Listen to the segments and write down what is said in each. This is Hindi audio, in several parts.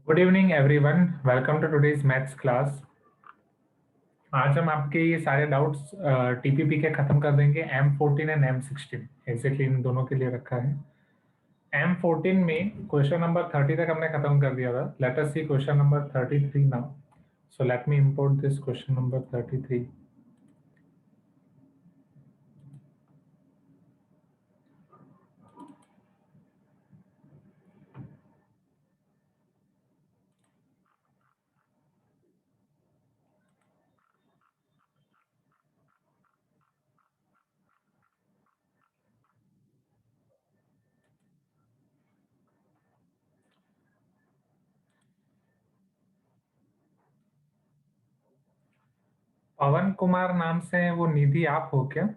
Good evening everyone, welcome to today's maths class. आज हम आपके ये सारे डाउट्स टीपीपी के खत्म कर देंगे। M14 एंड M16 एग्जैक्टली इन दोनों के लिए रखा है। M14 में क्वेश्चन नंबर 30 तक हमने खत्म कर दिया था। Let us see question number 33 now. So let me import this question number 33। Pavan Kumar नाम से वो निधि आप हो क्या?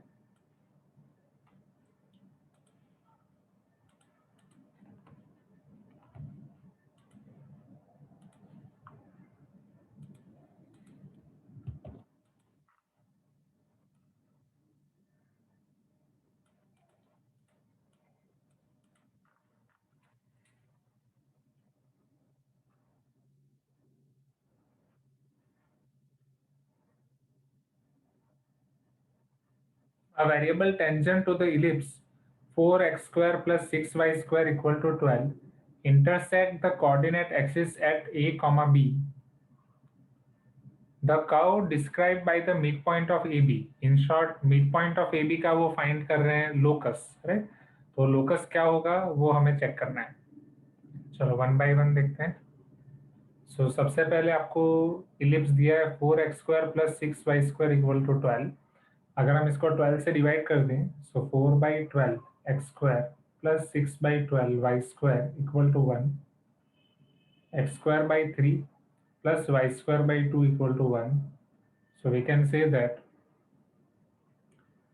A variable tangent to the ellipse 4x square plus 6y square equal to 12 intersect the coordinate axis at a comma b. The curve described by the midpoint of AB. In short, midpoint of AB का वो फाइंड कर रहे हैं लोकस, राइट? तो लोकस क्या होगा वो हमें चेक करना है। चलो वन बाय वन देखते हैं। सबसे पहले आपको इलिप्स दिया है 4x² plus 6y square equal to 12। अगर हम इसको 12 से डिवाइड कर दें 4/12 x² plus 6/12 y square equal to 1, x² by 3 plus y² by 2 equal to 1. So we can say that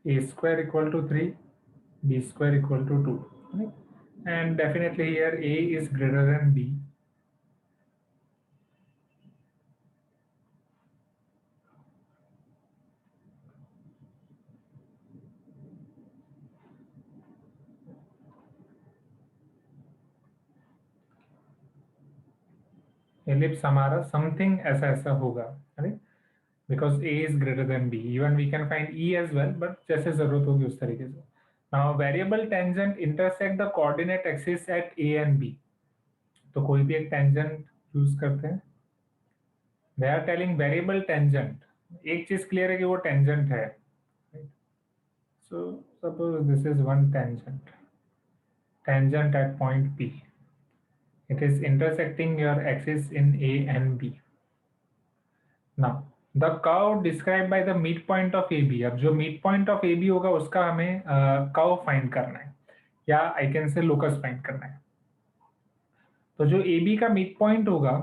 a square equal to 3, b square equal to 2. Right? And definitely here a is greater than b. Ellipse हमारा something ऐसा ऐसा होगा, right? Because a is greater than b. Even we can find e as well, but जैसे जरूरत होगी उस तरीके से। Now variable tangent intersect the coordinate axis at a and b. तो कोई भी एक tangent यूज करते हैं। They are telling variable tangent. एक चीज क्लियर है कि वो tangent है। Right? So suppose this is one tangent. Tangent at point P. It is intersecting your axis in A and B. Now, the curve described by the midpoint of AB. अब जो midpoint of AB होगा उसका हमें curve find करना है या I can say locus find करना है। तो जो AB का midpoint होगा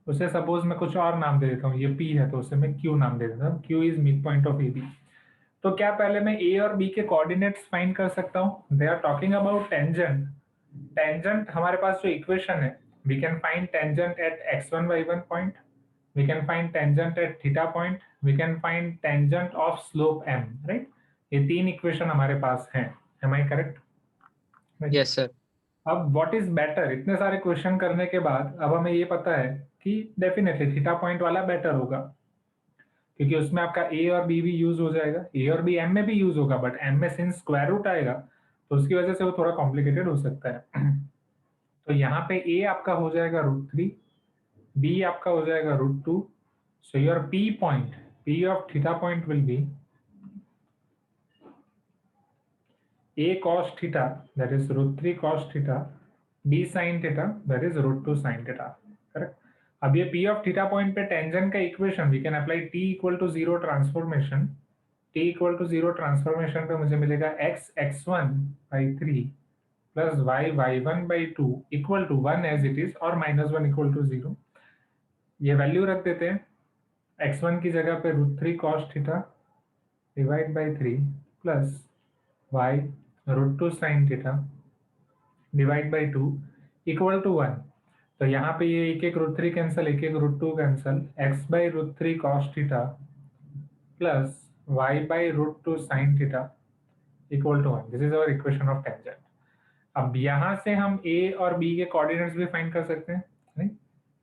उसे सपोज मैं कुछ और नाम दे देता हूँ, ये P है तो उसे मैं Q नाम दे देता हूँ। Q is midpoint of AB. तो क्या पहले मैं A और B के कोऑर्डिनेट्स फाइंड कर सकता हूँ? They are talking about tangent. Tangent हमारे पास जो इक्वेशन है, we can find tangent at x1 y1 point, we can find tangent at theta point, we can find tangent of slope m, right? ये तीन इक्वेशन हमारे पास हैं। Am I correct? Yes sir. अब व्हाट इज बेटर? इतने सारे क्वेश्चन करने के बाद अब हमें ये पता है कि डेफिनेटली थीटा पॉइंट वाला बेटर होगा, क्योंकि उसमें आपका ए और बी भी यूज हो जाएगा। ए और बी एम में भी यूज होगा, बट एम में सिंस स्क्वायर रूट आएगा तो उसकी वजह से वो थोड़ा कॉम्प्लिकेटेड हो सकता है। तो यहाँ पे ए आपका हो जाएगा √3, बी आपका हो जाएगा √2। So your P point, P of theta point will be a cos theta, that is √3 cos theta, b sin theta, that is √2 sin theta, correct? अब ये p of theta पॉइंट पे टेंजेंट का equation we can apply t equal to 0 transformation. t equal to 0 transformation पे मुझे मिलेगा x x1/3 plus y y1/2 equal to 1 as it is और -1 इक्वल टू 0। ये वैल्यू रख देते हैं। x1 की जगह पे √3 cos theta divide by 3 plus y √2 sin theta divide by 2 equal to 1। तो यहाँ पे ये एक एक √3 कैंसल, एक एक √2 cancel, x/√3 cos theta plus y/√2 sin theta equal to 1। This is our equation of tangent. अब यहाँ से हम a और b के कोऑर्डिनेट्स भी फाइंड कर सकते हैं, नहीं?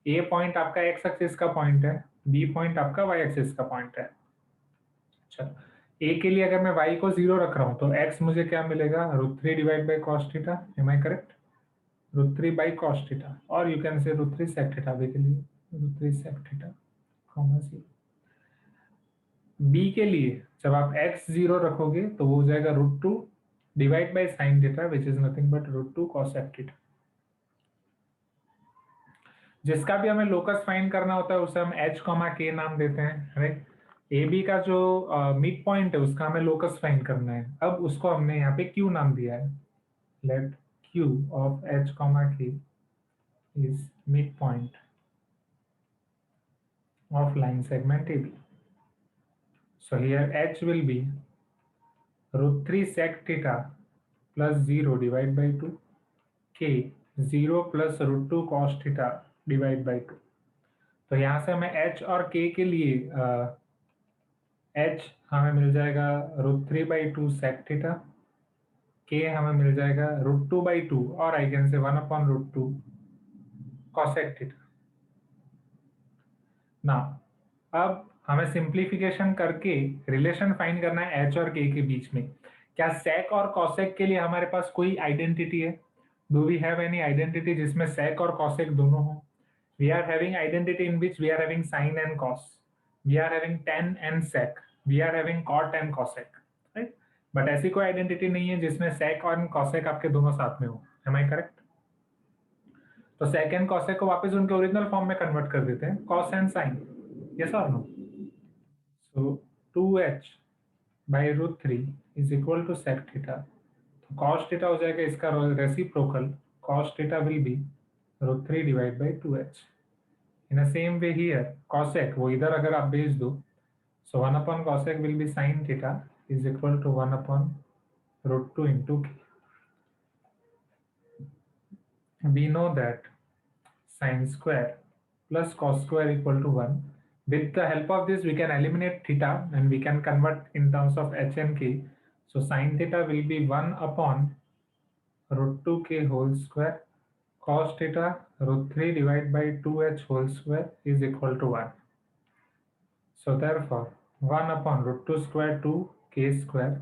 ए पॉइंट आपका एक्स एक्सिस का पॉइंट है, बी पॉइंट आपका वाई एक्सिस का पॉइंट है। अच्छा, ए के लिए अगर मैं वाई को 0 रख रहा हूँ तो एक्स मुझे क्या मिलेगा, √3 divide by cos theta, am I correct? √3 by cos theta, और you can say √3 sec theta भी के लिए, √3 सेक थीटा कॉमा 0। बी के लिए जब आप x 0 रखोगे तो वो हो जाएगा √2 divide by sine theta which is nothing but √2 cosec theta. जिसका भी हमें लोकस फाइंड करना होता है उसे हम h, k नाम देते हैं, राइट? ए बी का जो मिड पॉइंट है उसका हमें लोकस फाइंड करना है, अब उसको हमने यहाँ पे q नाम दिया है। Let q of h, k is mid point of line segment AB. So here h will be √3 sec theta plus 0 divide by 2, k 0 plus √2 cos theta divide by 2। तो यहाँ से हमें h और k के लिए h हमें मिल जाएगा √3 by 2 sec theta, k हमें मिल जाएगा √2 by 2 और I can say 1 upon √2 cosec theta। ना अब हमें सिंप्लीफिकेशन करके रिलेशन फाइंड करना है h और k के बीच में। क्या sec और cosec के लिए हमारे पास कोई आइडेंटिटी है? Do we have any identity जिसमें sec और cosec दोनों हो? We are having identity in which we are having sin and cos, we are having tan and sec, we are having cot and cosec, right? But ऐसी कोई आइडेंटिटी नहीं है जिसमें sec और cosec आपके दोनों साथ में हो। Am I correct? तो sec and cosec को वापस उनके ओरिजिनल फॉर्म में कन्वर्ट कर देते हैं, cos and sin, yes or no? So 2h by √3 is equal to sec theta। तो cos theta हो जाएगा इसका reciprocal, cos theta will be √3 divided by 2h। In the same way here cosec वो इधर अगर आप भेज दो, so 1 upon cosec will be sin theta is equal to 1 upon √2 into k। We know that sin square plus cos square equal to 1। With the help of this, we can eliminate theta and we can convert in terms of h and k. So sin theta will be 1 upon √2k whole square, cos theta √3 divided by 2h whole square is equal to 1। So therefore, 1 upon √2 square 2, k square,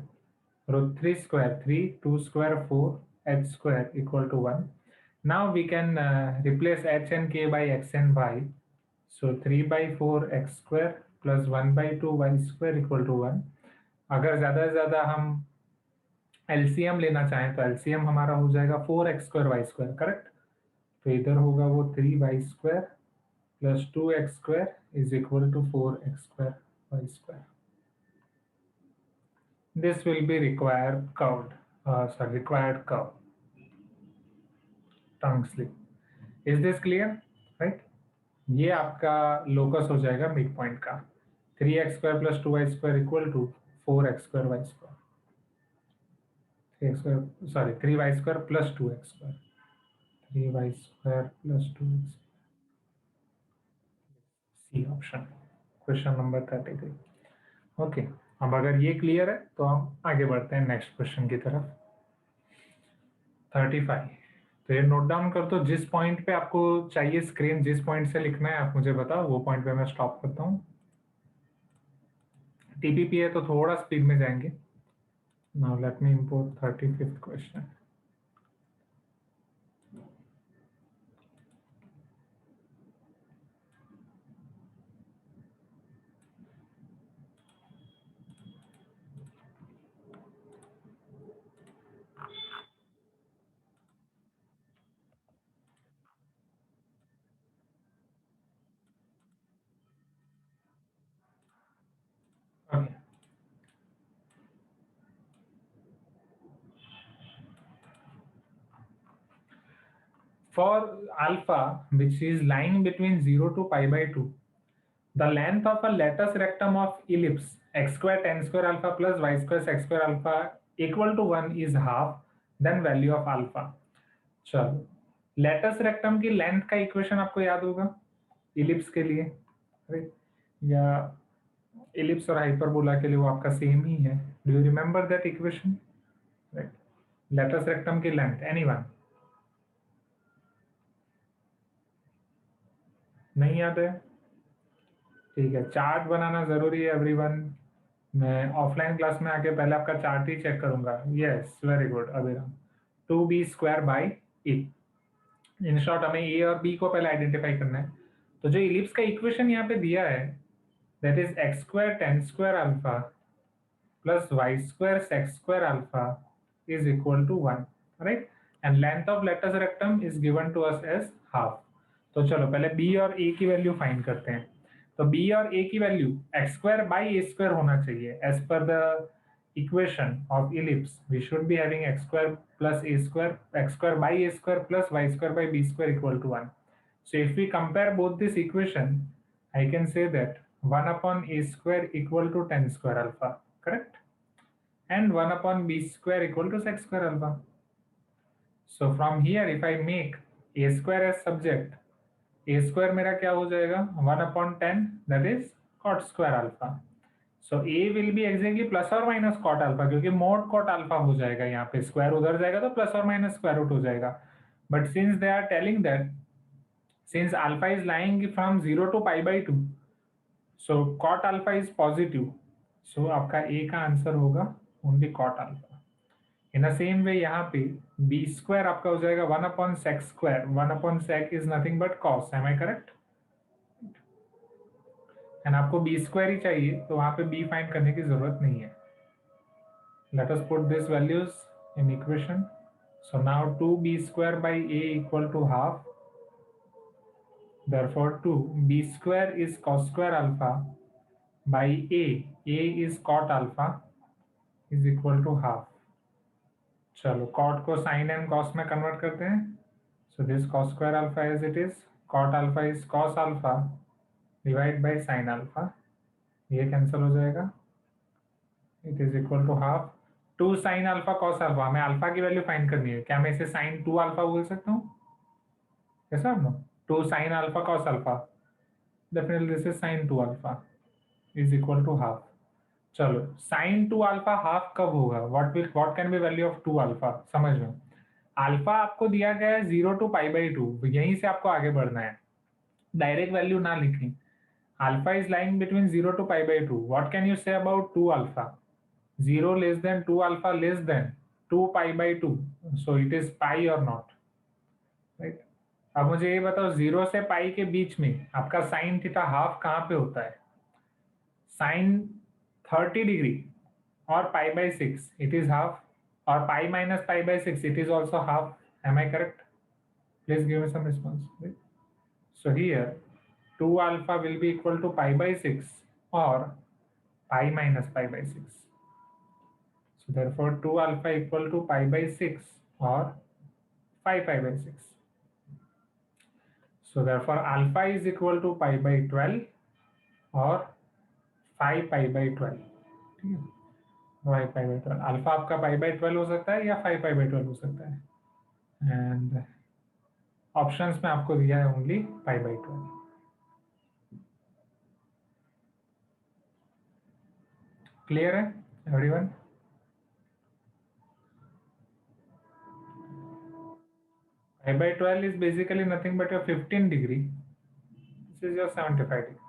√3 square 3, 2 square 4, h square equal to 1। Now we can replace h and k by x and y। So 3 by 4 x square plus 1 by 2 y square equal to 1। अगर ज़्यादा से ज़्यादा हम LCM लेना चाहें तो LCM हमारा हो जाएगा 4x square y square, correct? तो इधर होगा वो 3y square plus 2x square is equal to 4x square y square। This will be required curve tongue slip। Is this clear? Right? ये आपका लोकस हो जाएगा मिड पॉइंट का, 3x square plus 2y square equal to 4x square y square, 3y square plus 2x square, 3y square plus 2x। C option, question number 33। Okay, अब अगर ये क्लियर है तो हम आगे बढ़ते हैं नेक्स्ट क्वेश्चन की तरफ। 35। तो ये नोट डाउन कर दो, जिस पॉइंट पे आपको चाहिए स्क्रीन, जिस पॉइंट से लिखना है आप मुझे बताओ, वो पॉइंट पे मैं स्टॉप करता हूँ। टीपीपी है तो थोड़ा स्पीड में जाएंगे। Now let me import 35th question. Okay. For alpha, which is lying between 0 to pi by 2, the length of a latus rectum of ellipse x square tan square alpha plus y square sec square alpha equal to 1 is half, then value of alpha। चलो, लेटस रेक्टम की लेंथ का इक्वेशन आपको याद होगा इलिप्स के लिए, राइट? या इलिप्स और हाइपरबोला के लिए वो आपका सेम ही है। Do you remember that equation? Right, latus rectum की लेंथ, एनीवन? नहीं याद है? ठीक है, चार्ट बनाना जरूरी है एवरीवन। मैं ऑफलाइन क्लास में आके पहले आपका चार्ट ही चेक करूंगा। Yes, very good Abhiram. 2b² by A. In short हमें ए और बी को पहले आइडेंटिफाई करना है। तो जो इलिप्स का इक्वेशन यहाँ पे दिया है, that is x² tan² alpha plus y² sec² alpha is equal to 1, right? And length of lattice rectum is given to us as half. तो चलो पहले b और a की वैल्यू फाइंड करते हैं। तो b और a की वैल्यू x² by a² होना चाहिए। As per the equation of ellipse we should be having x² plus a², x² by a² plus y² by b² equal to 1. So if we compare both this equation, I can say that 1 upon a² equal to tan² alpha, correct? And 1 upon b² equal to sec² alpha. So from here if I make a² as subject, a² मेरा क्या हो जाएगा? 1 upon 10, that is cot² alpha. So a will be exactly plus or minus cot alpha, क्योंकि mod cot alpha हो जाएगा यहाँ पे, स्क्वायर उधर जाएगा तो प्लस और माइनस स्क्वायर रूट हो जाएगा। But since they are telling that since alpha is lying from 0 to pi by 2, so cot alpha is positive, so आपका a का आंसर होगा only cot alpha. In the same way यहाँ पे b² आपका हो जाएगा 1 upon sec²। 1 upon sec is nothing but cos, am I correct? And आपको b² ही चाहिए तो वहां पे b फाइंड करने की जरूरत नहीं है। Let us put this values in equation. So now 2b² by a equal to half. Therefore 2b² is cos² alpha by a is cot alpha is equal to half. चलो cot को sin and cos में कन्वर्ट करते हैं। So this cos² alpha as it is, cot alpha is cos alpha divide by sin alpha, ये कैंसिल हो जाएगा। It is equal to half 2 sin alpha cos alpha। हमें अल्फा की वैल्यू फाइंड करनी है। क्या मैं इसे sin 2 alpha बोल सकता हूँ? कैसा no 2 sin alpha cos alpha, definitely this is sin 2 alpha is equal to half. चलो sin 2 alpha हाफ कब होगा? What can be value of 2 alpha? समझ लो, अल्फा आपको दिया गया है 0 to pi by 2, यहीं से आपको आगे बढ़ना है, डायरेक्ट वैल्यू ना लिखें। Alpha is lying between 0 to pi by 2। What can you say about 2 alpha? 0 less than 2 alpha less than 2 pi by 2, so it is pi or not, right? अब मुझे ये बताओ 0 से पाई के बीच में आपका साइन थीटा हाफ कहाँ पे होता है? साइन 30 डिग्री और pi by 6 it is half, और pi minus pi by 6 it is also half, am I correct? Please give me some response. So here 2 alpha will be equal to pi by 6 or pi minus pi by 6. So therefore 2 alpha equal to pi by 6 or 5 pi by 6. So therefore alpha is equal to pi by 12 or 5 pi by 12. ठीक है, 5 pi by 12। अल्फा आपका pi by 12 हो सकता है या 5 pi by 12 हो सकता है। एंड ऑप्शंस में आपको दिया है ओनली pi by 12। क्लियर है everyone? Pi by 12 is basically nothing but your 15 degree. This is your 75 degree.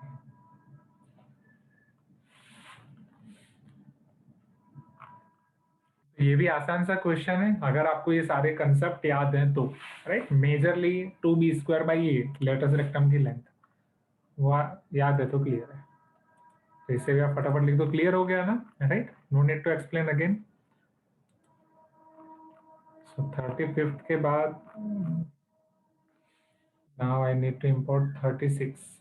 ये भी आसान सा क्वेश्चन है अगर आपको ये सारे कंसेप्ट याद हैं तो, right? Majorly 2b² by a latus rectum की लेंथ वो याद है तो क्लियर है। तो इससे भी आप फटाफट लिख दो, क्लियर हो गया ना, right? No need to explain again. So 35th के बाद now I need to import 36।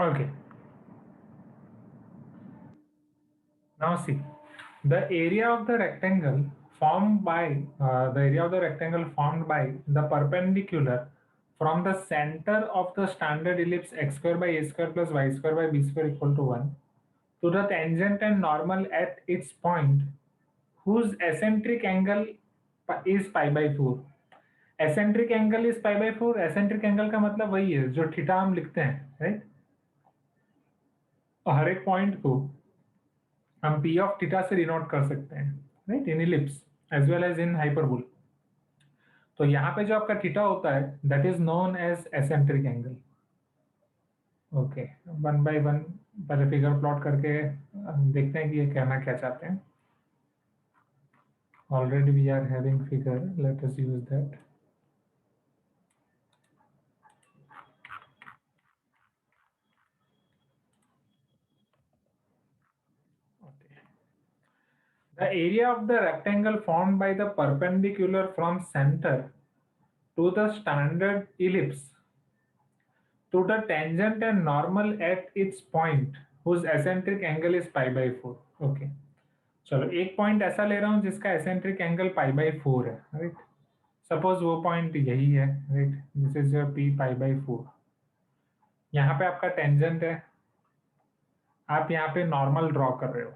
Okay, Now see, the area of the rectangle formed by the perpendicular from the center of the standard ellipse x square by a square plus y square by b square equal to 1 to the tangent and normal at its point whose eccentric angle is pi by 4. Eccentric angle is pi by 4. Eccentric angle का मतलब वही है जो थीटा हम लिखते हैं, राइट. हर एक पॉइंट को हम पी ऑफ थीटा से डिनोट कर सकते हैं, right, in ellipse as well as in hyperbola. तो यहाँ पे जो आपका थीटा होता है that is known as eccentric angle. Okay, one by one पहले फिगर प्लॉट करके देखते हैं कि ये कहना क्या चाहते हैं. Already we are having figure, let us use that. The area of the rectangle formed by the perpendicular from center to the standard ellipse to the tangent and normal at its point whose eccentric angle is pi by 4. Okay, चलो एक पॉइंट ऐसा ले रहा हूं जिसका एसेंट्रिक एंगल पाई बाई 4 है, राइट. सपोज वो पॉइंट यही है, right. This is your P pi by 4. यहाँ पे आपका टेंजेंट है, आप यहाँ पे नॉर्मल ड्रॉ कर रहे हो.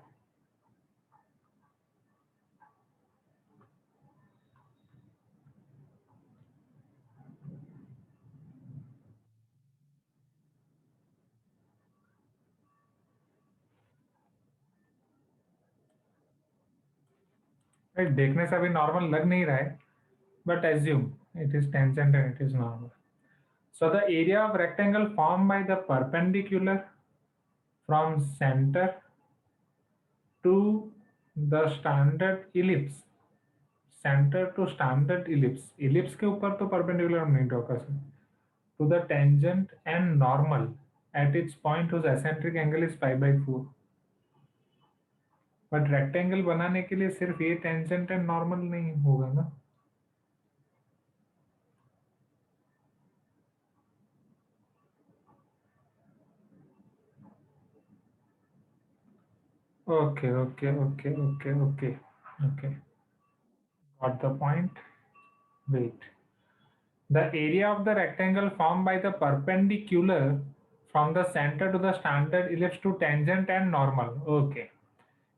राइट, देखने से अभी नॉर्मल लग नहीं रहा है, but assume it is tangent and it is normal. So the area of rectangle formed by the perpendicular from center to the standard ellipse, center to standard ellipse, ellipse के ऊपर तो perpendicular हम नहीं ड्रॉ कर सकते, to the tangent and normal at its point whose eccentric angle is pi by 4. But rectangle बनाने के लिए सिर्फ ये टेंजेंट एंड नॉर्मल नहीं होगा ना. Okay, okay, okay, okay, okay, okay. Got the point. Wait. The area of the rectangle formed by the perpendicular from the center to the standard ellipse to tangent and normal. Okay.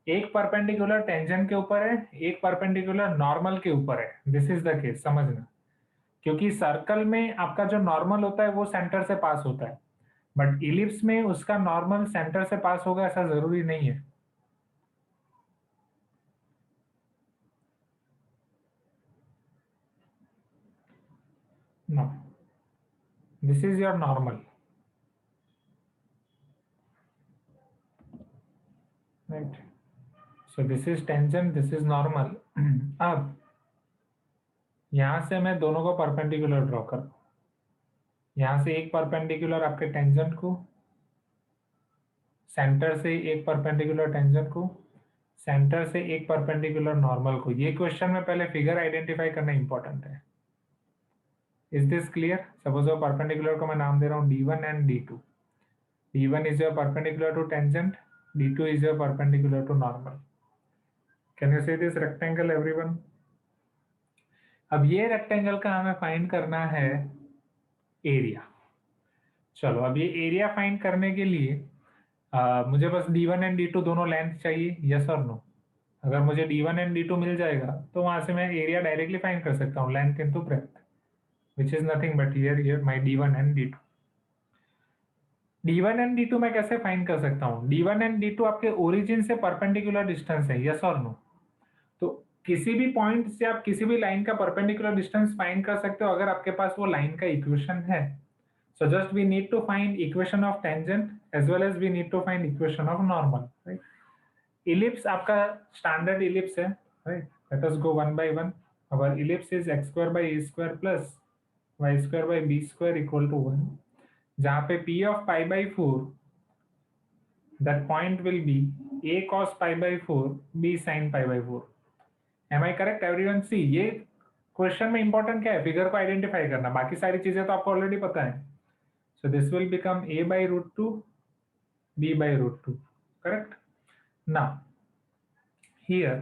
एक परपेंडिकुलर टेंजेंट के ऊपर है, एक परपेंडिकुलर नॉर्मल के ऊपर है. दिस इज द केस, समझना. क्योंकि सर्कल में आपका जो नॉर्मल होता है वो सेंटर से पास होता है, बट इलिप्स में उसका नॉर्मल सेंटर से पास होगा ऐसा जरूरी नहीं है. No, this is your normal, right? So this is tangent, this is normal. अब यहां से मैं दोनों को परपेंडिकुलर ड्रॉ कर, यहां से एक परपेंडिकुलर आपके टेंजेंट को, सेंटर से एक परपेंडिकुलर टेंजेंट को, सेंटर से एक परपेंडिकुलर नॉर्मल को. ये क्वेश्चन में पहले फिगर आइडेंटिफाई करना इंपॉर्टेंट है. Is this clear? Suppose perpendicular को मैं नाम दे रहा हूँ D1 and D2. D1 is your perpendicular to tangent, D2 is your perpendicular to normal. Can you see this rectangle, everyone? अब ये रेक्टेंगल का हमें फाइंड करना है एरिया. चलो, अब ये एरिया फाइंड करने के लिए मुझे बस D1 एंड D2 दोनों लेंथ चाहिए, यस और नो. अगर मुझे D1 एंड D2 मिल जाएगा तो वहां से मैं एरिया डायरेक्टली फाइंड कर सकता हूँ, length into breadth, which is nothing but here my D1 and D2. D1 and D2 मैं कैसे फाइंड कर सकता हूँ? D1 एंड D2 आपके ओरिजिन से परपेंडिकुलर डिस्टेंस है, यस और नो. तो किसी भी पॉइंट से आप किसी भी लाइन का परपेंडिकुलर डिस्टेंस फाइंड कर सकते हो अगर आपके पास वो लाइन का इक्वेशन है. So just we need to find equation of tangent as well as we need to find equation of normal, right. Ellipse आपका स्टैंडर्ड इलिप्स है, right. Let us go one by one. Our ellipse is x square by a square plus y square by b square equal to 1, जहां पे p of pi by 4 that point will be a cos pi by 4 b sin pi by 4. Am I correct everyone? See, ये क्वेश्चन में इंपॉर्टेंट क्या है? फिगर को आइडेंटिफाई करना. बाकी सारी चीजें तो आपको ऑलरेडी पता है. So this will become a by root 2 b by root 2, correct. Now here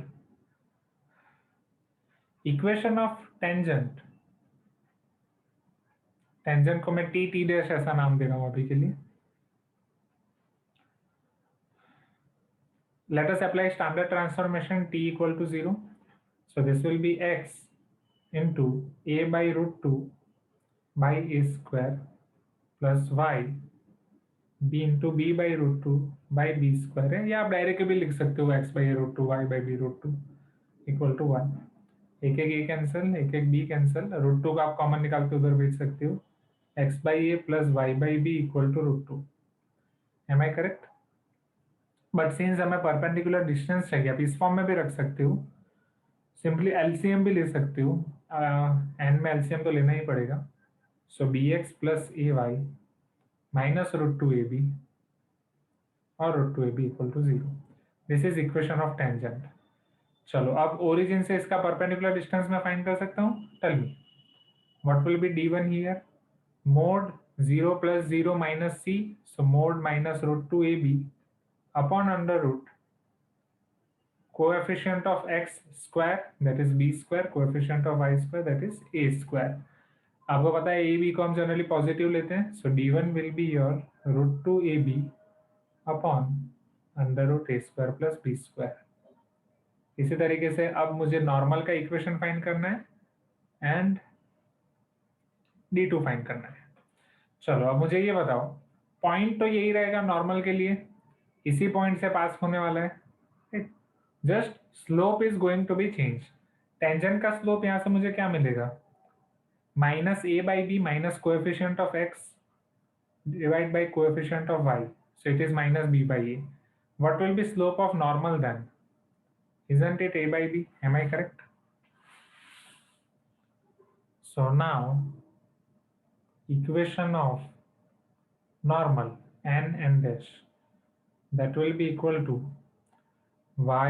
equation of tangent को मैं t डैश ऐसा नाम दे रहा हूं अभी के लिए. Let us apply standard transformation t equal to 0. So this will be x into a by root 2 by a square plus y b into b by root 2 by b square है, या आप डायरेक्ट भी लिख सकते हो x by root 2 y by b root 2 equal to 1. एक एक a कैंसिल, एक एक b कैंसिल, रूट 2 का आप कॉमन निकाल के उधर भेज सकते हो. x by a plus y by b equal to root 2. Am I correct? But since हमें परपेंडिकुलर डिस्टेंस चाहिए, आप इस फॉर्म में भी रख सकते हो, सिंपली एलसीएम भी ले सकते हो. एन में एलसीएम तो लेना ही पड़ेगा. So B X plus A Y minus root 2 A B और root 2 A B equal to 0. This is equation of tangent. चलो अब ओरिजिन से इसका परपेंडिकुलर डिस्टेंस मैं फाइंड कर सकता हूँ. Tell me what will be d1 here. Mod 0 plus 0 minus c, so mod minus root 2 ab upon under root coefficient of x square that is b square, coefficient of y square that is a square. आपको पता है a b को हम जनरली पॉजिटिव लेते हैं, so d1 will be your root 2 ab upon under root a square plus b square. इसी तरीके से अब मुझे नॉर्मल का इक्वेशन फाइंड करना है एंड d2 फाइंड करना है. चलो अब मुझे ये बताओ, पॉइंट तो यही रहेगा नॉर्मल के लिए, इसी पॉइंट से पास होने वाला है. Just slope is going to be change. Tangent का स्लोप यहां से मुझे क्या मिलेगा, minus A by b minus coefficient of x divide by coefficient of y, so it is minus b by a. What will be slope of normal then? Isn't it a by b? Am I correct? So now equation of normal n and dash, that will be equal to y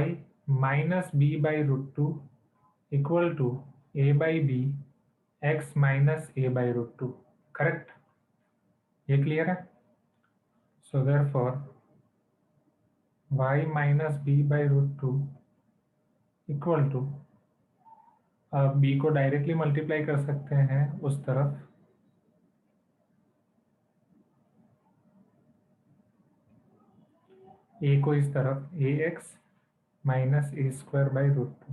minus b by root 2 equal to a by b x minus a by root 2. Correct? ये clear है? So therefore y minus b by root 2 equal to, b को डायरेक्टली मल्टीप्लाई कर सकते हैं उस तरफ, a को इस तरफ ax minus A square by root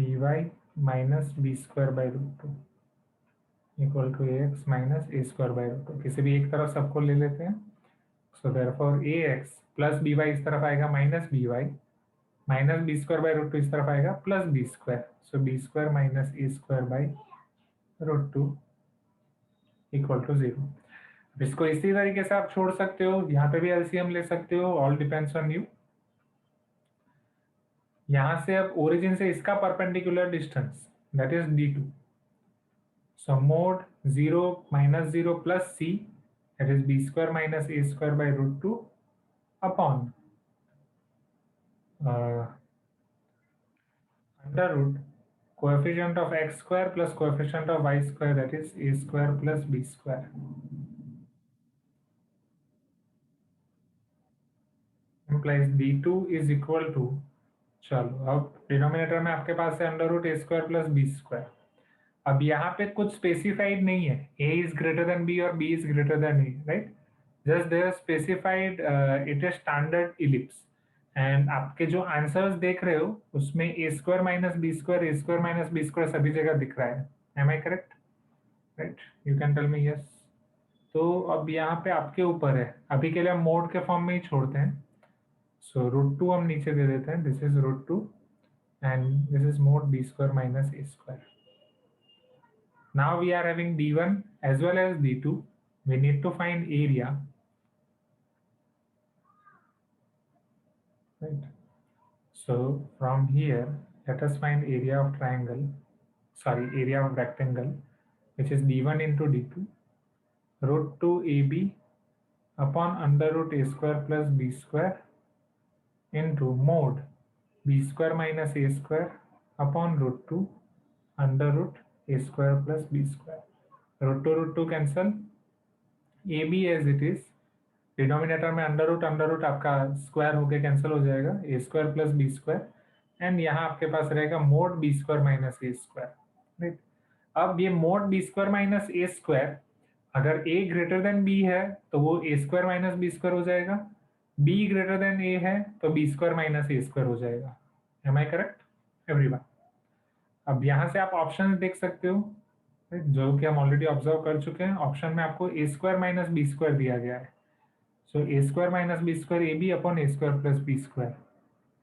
2 by minus B square by root 2 equal to ax minus A square by root 2. किसी भी एक तरफ सबको ले लेते हैं. So therefore ax plus by इस तरफ आएगा minus by minus B square by root 2 इस तरफ आएगा plus B square, so b square minus A square by root 2 equal to 0. इसको इसी तरीके से आप छोड़ सकते हो, यहाँ पे भी एलसीएम ले सकते हो, ऑल डिपेंड्स ऑन यू. यहां से अब ओरिजिन से इसका perpendicular distance that is d2. So mode 0 minus 0 plus c, that is b square minus a square by root 2 upon under root coefficient of x square plus coefficient of y square, that is a square plus b square. Implies d2 is equal to, चलो अब डिनोमिनेटर में आपके पास है under root a square plus B square. अब यहाँ पे कुछ स्पेसिफाइड नहीं है, a is greater than b और b is greater than a, right? Just they are specified it is standard ellipse. And आपके जो आंसर्स देख रहे हो उसमें a square minus B square, a square minus B square सभी जगह दिख रहा है. Am I correct? Right, you can tell me yes. तो अब यहाँ पे आपके ऊपर है, अभी के लिए हम मोड के फॉर्म में ही छोड़ते हैं. सो रूट 2 हम नीचे दे देते हैं, this is root 2 and this is mod b square minus a square. Now we are having d1 as well as d2. We need to find area. Right. So from here, let us find area of triangle. Sorry, area of rectangle, which is d1 into d2. Root 2 ab upon under root a square plus b square into mod b square minus a square upon root 2 under root a square plus b square. Root 2 cancel, ab as it is denominator में अंडर रूट आपका स्क्वायर होके कैंसिल हो जाएगा, A square plus B square, and यहाँ आपके पास रहेगा मोड बी स्क्वायर माइनस ए स्क्वायर, राइट। अब ये मोड बी स्क्वायर माइनस ए स्क्वायर, अगर a ग्रेटर देन b है तो वो A square minus B square हो जाएगा, b ग्रेटर देन a है तो बी स्क्वायर माइनस ए स्क्वायर हो जाएगा। Am I correct everyone? अब यहाँ से आप ऑप्शन देख सकते हो, जो कि हम ऑलरेडी ऑब्जर्व कर चुके हैं। ऑप्शन में आपको A square minus B square दिया गया है, so A square minus B square A B upon A square plus B square,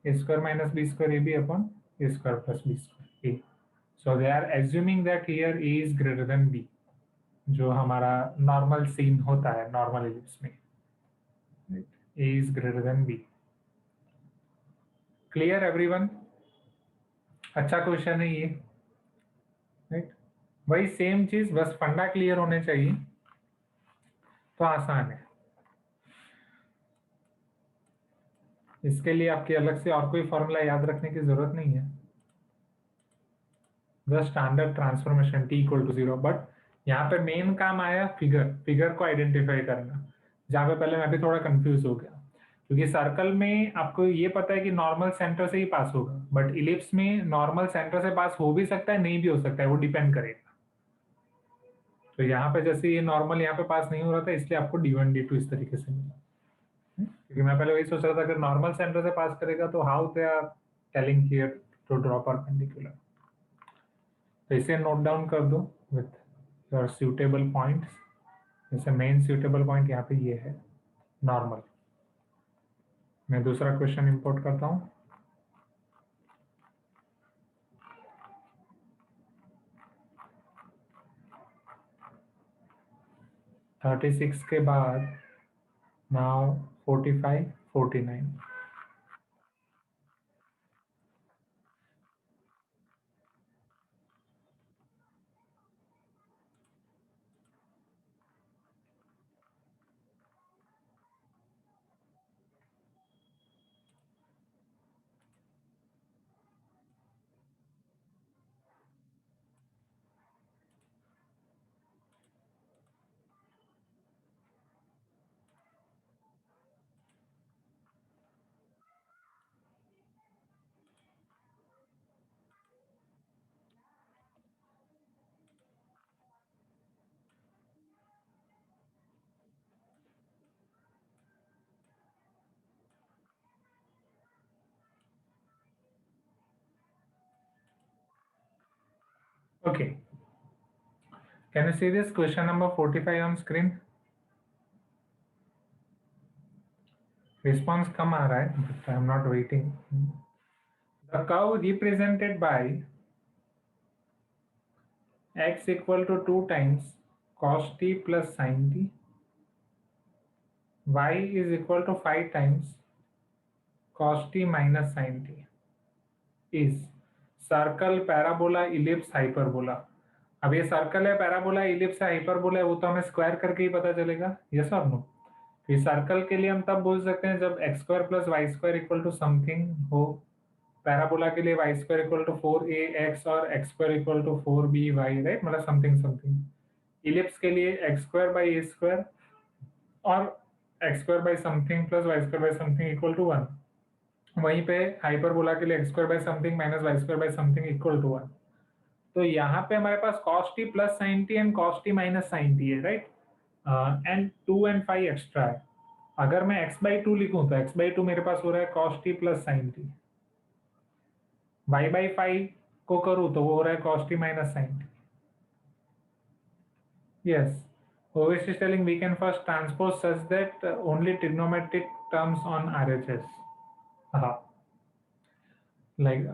A square minus B square A B upon A square plus B square A. So they are assuming that here A is greater than B, जो हमारा नॉर्मल सीन होता है नॉर्मल एलिप्स में, A is greater than B. Clear everyone? अच्छा क्वेश्चन है ये, राइट। वही सेम चीज, बस फंडा क्लियर होने चाहिए तो आसान है। इसके लिए आपकी अलग से और कोई फॉर्मूला याद रखने की जरूरत नहीं है, just standard transformation t equal to 0। But यहाँ पे मेन काम आया फिगर को आइडेंटिफाई करना, जहाँ पे पहले मैं भी थोड़ा कंफ्यूज हो गया, क्योंकि सर्कल में आपको ये पता है कि नॉर्मल सेंटर से ही पास होगा, बट इलिप्स में नॉर्मल सेंटर से पास हो भी सकता है, नहीं भी हो सकता है, वो डिपेंड करेगा। तो यहाँ पे जैसे ये नॉर्मल यहाँ पे पास नहीं हो रहा था, इसलिए आपको d1 d2 इस तरीके से मिला। क्योंकि मैं पहले वही सोच रहा था अगर नॉर्मल सेंटर से पास करेगा तो how they are telling here to draw perpendicular. तो इसे नोट डाउन कर दो विथ योर सूटेबल पॉइंट्स। जैसे मेन सूटेबल पॉइंट यहाँ पे ये है नॉर्मल। मैं दूसरा क्वेश्चन इंपोर्ट करता हूँ। थर्टी सिक्स के बाद now 45 49। Okay, can you see this question number 45 on screen? Response कम आ रहा है, but I am not waiting. The curve represented by x equal to 2 times cos t plus sin t, y is equal to 5 times cos t minus sin t is circle, parabola, ellipse, hyperbola. अब ये सर्कल है, पैराबोला, इलिप्स है, हाइपरबोला है, वो तो हमें स्क्वायर करके ही पता चलेगा, यस और नो? फिर सर्कल के लिए हम तब बोल सकते हैं जब X square plus Y square equal to something हो, पैराबोला के लिए Y square equal to 4ax और X square equal to 4by, right, मतलब समथिंग समथिंग। इलिप्स के लिए X square by A square और X square by something plus Y square by something equal to 1। वहीं पे हाइपरबोला के लिए X square by something minus Y square by something equal to 1। तो यहाँ पे हमारे पास cos t plus sine t and cos t minus sine t है, राइट, एंड 2 and 5 एक्स्ट्रा है। अगर मैं x बाई 2 लिखूं तो x बाई 2 मेरे पास हो रहा है cos t plus sine T, y by 5 को करूं तो वो हो रहा है cos t minus sine t. Yes, Ovesh is telling we can first transpose such that only trigonometric terms on RHS. हाँ, लाइक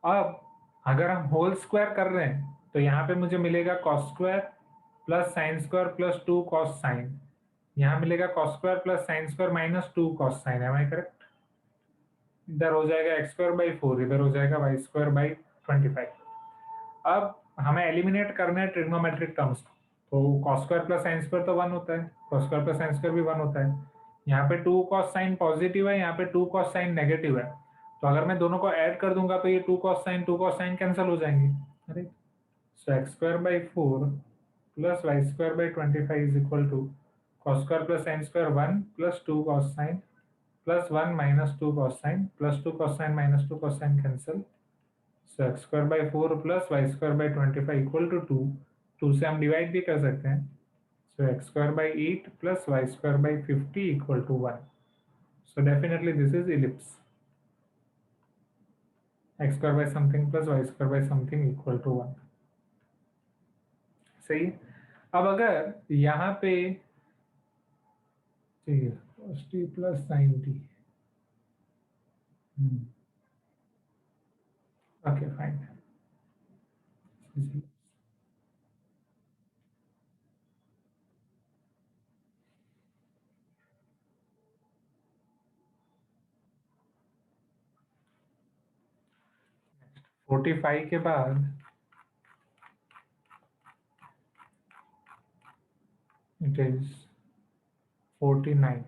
अब अगर हम होल स्क्वायर कर रहे हैं तो यहाँ पे मुझे मिलेगा cos square plus sine square plus 2 cos sine, यहाँ मिलेगा cos square plus sine square minus 2 cos sine, है मैं करेक्ट? इधर हो जाएगा एक्स स्क्वायर बाई 4, इधर हो जाएगा वाई स्क्वायर बाई 25। अब हमें एलिमिनेट करना है ट्रिग्नोमेट्रिक टर्म्स, तो cos square plus sine square तो 1 होता है, cos square plus sine square भी 1 होता है। यहाँ पे 2 कॉस साइन पॉजिटिव है, यहाँ पे 2 कॉस साइन नेगेटिव है, तो अगर मैं दोनों को ऐड कर दूंगा तो ये 2 cos sin कैंसिल हो जाएंगे, right. So x square by 4 plus Y square by 25 is equal to cos square plus sin square 1 plus 2 cos sine plus 1 minus 2 cos sine plus 2 cos sine minus 2 cos sine cancel. So x square by 4 plus y square by 25 equal to 2. 2 से हम डिवाइड भी कर सकते हैं. So x square by 8 plus y square by 50 equal to 1. So definitely this is ellipse. X square by something plus y square by something equal to 1. सही. अब अगर यहाँ पे cos t plus sin t. Okay, fine. 45 के बाद it is 49.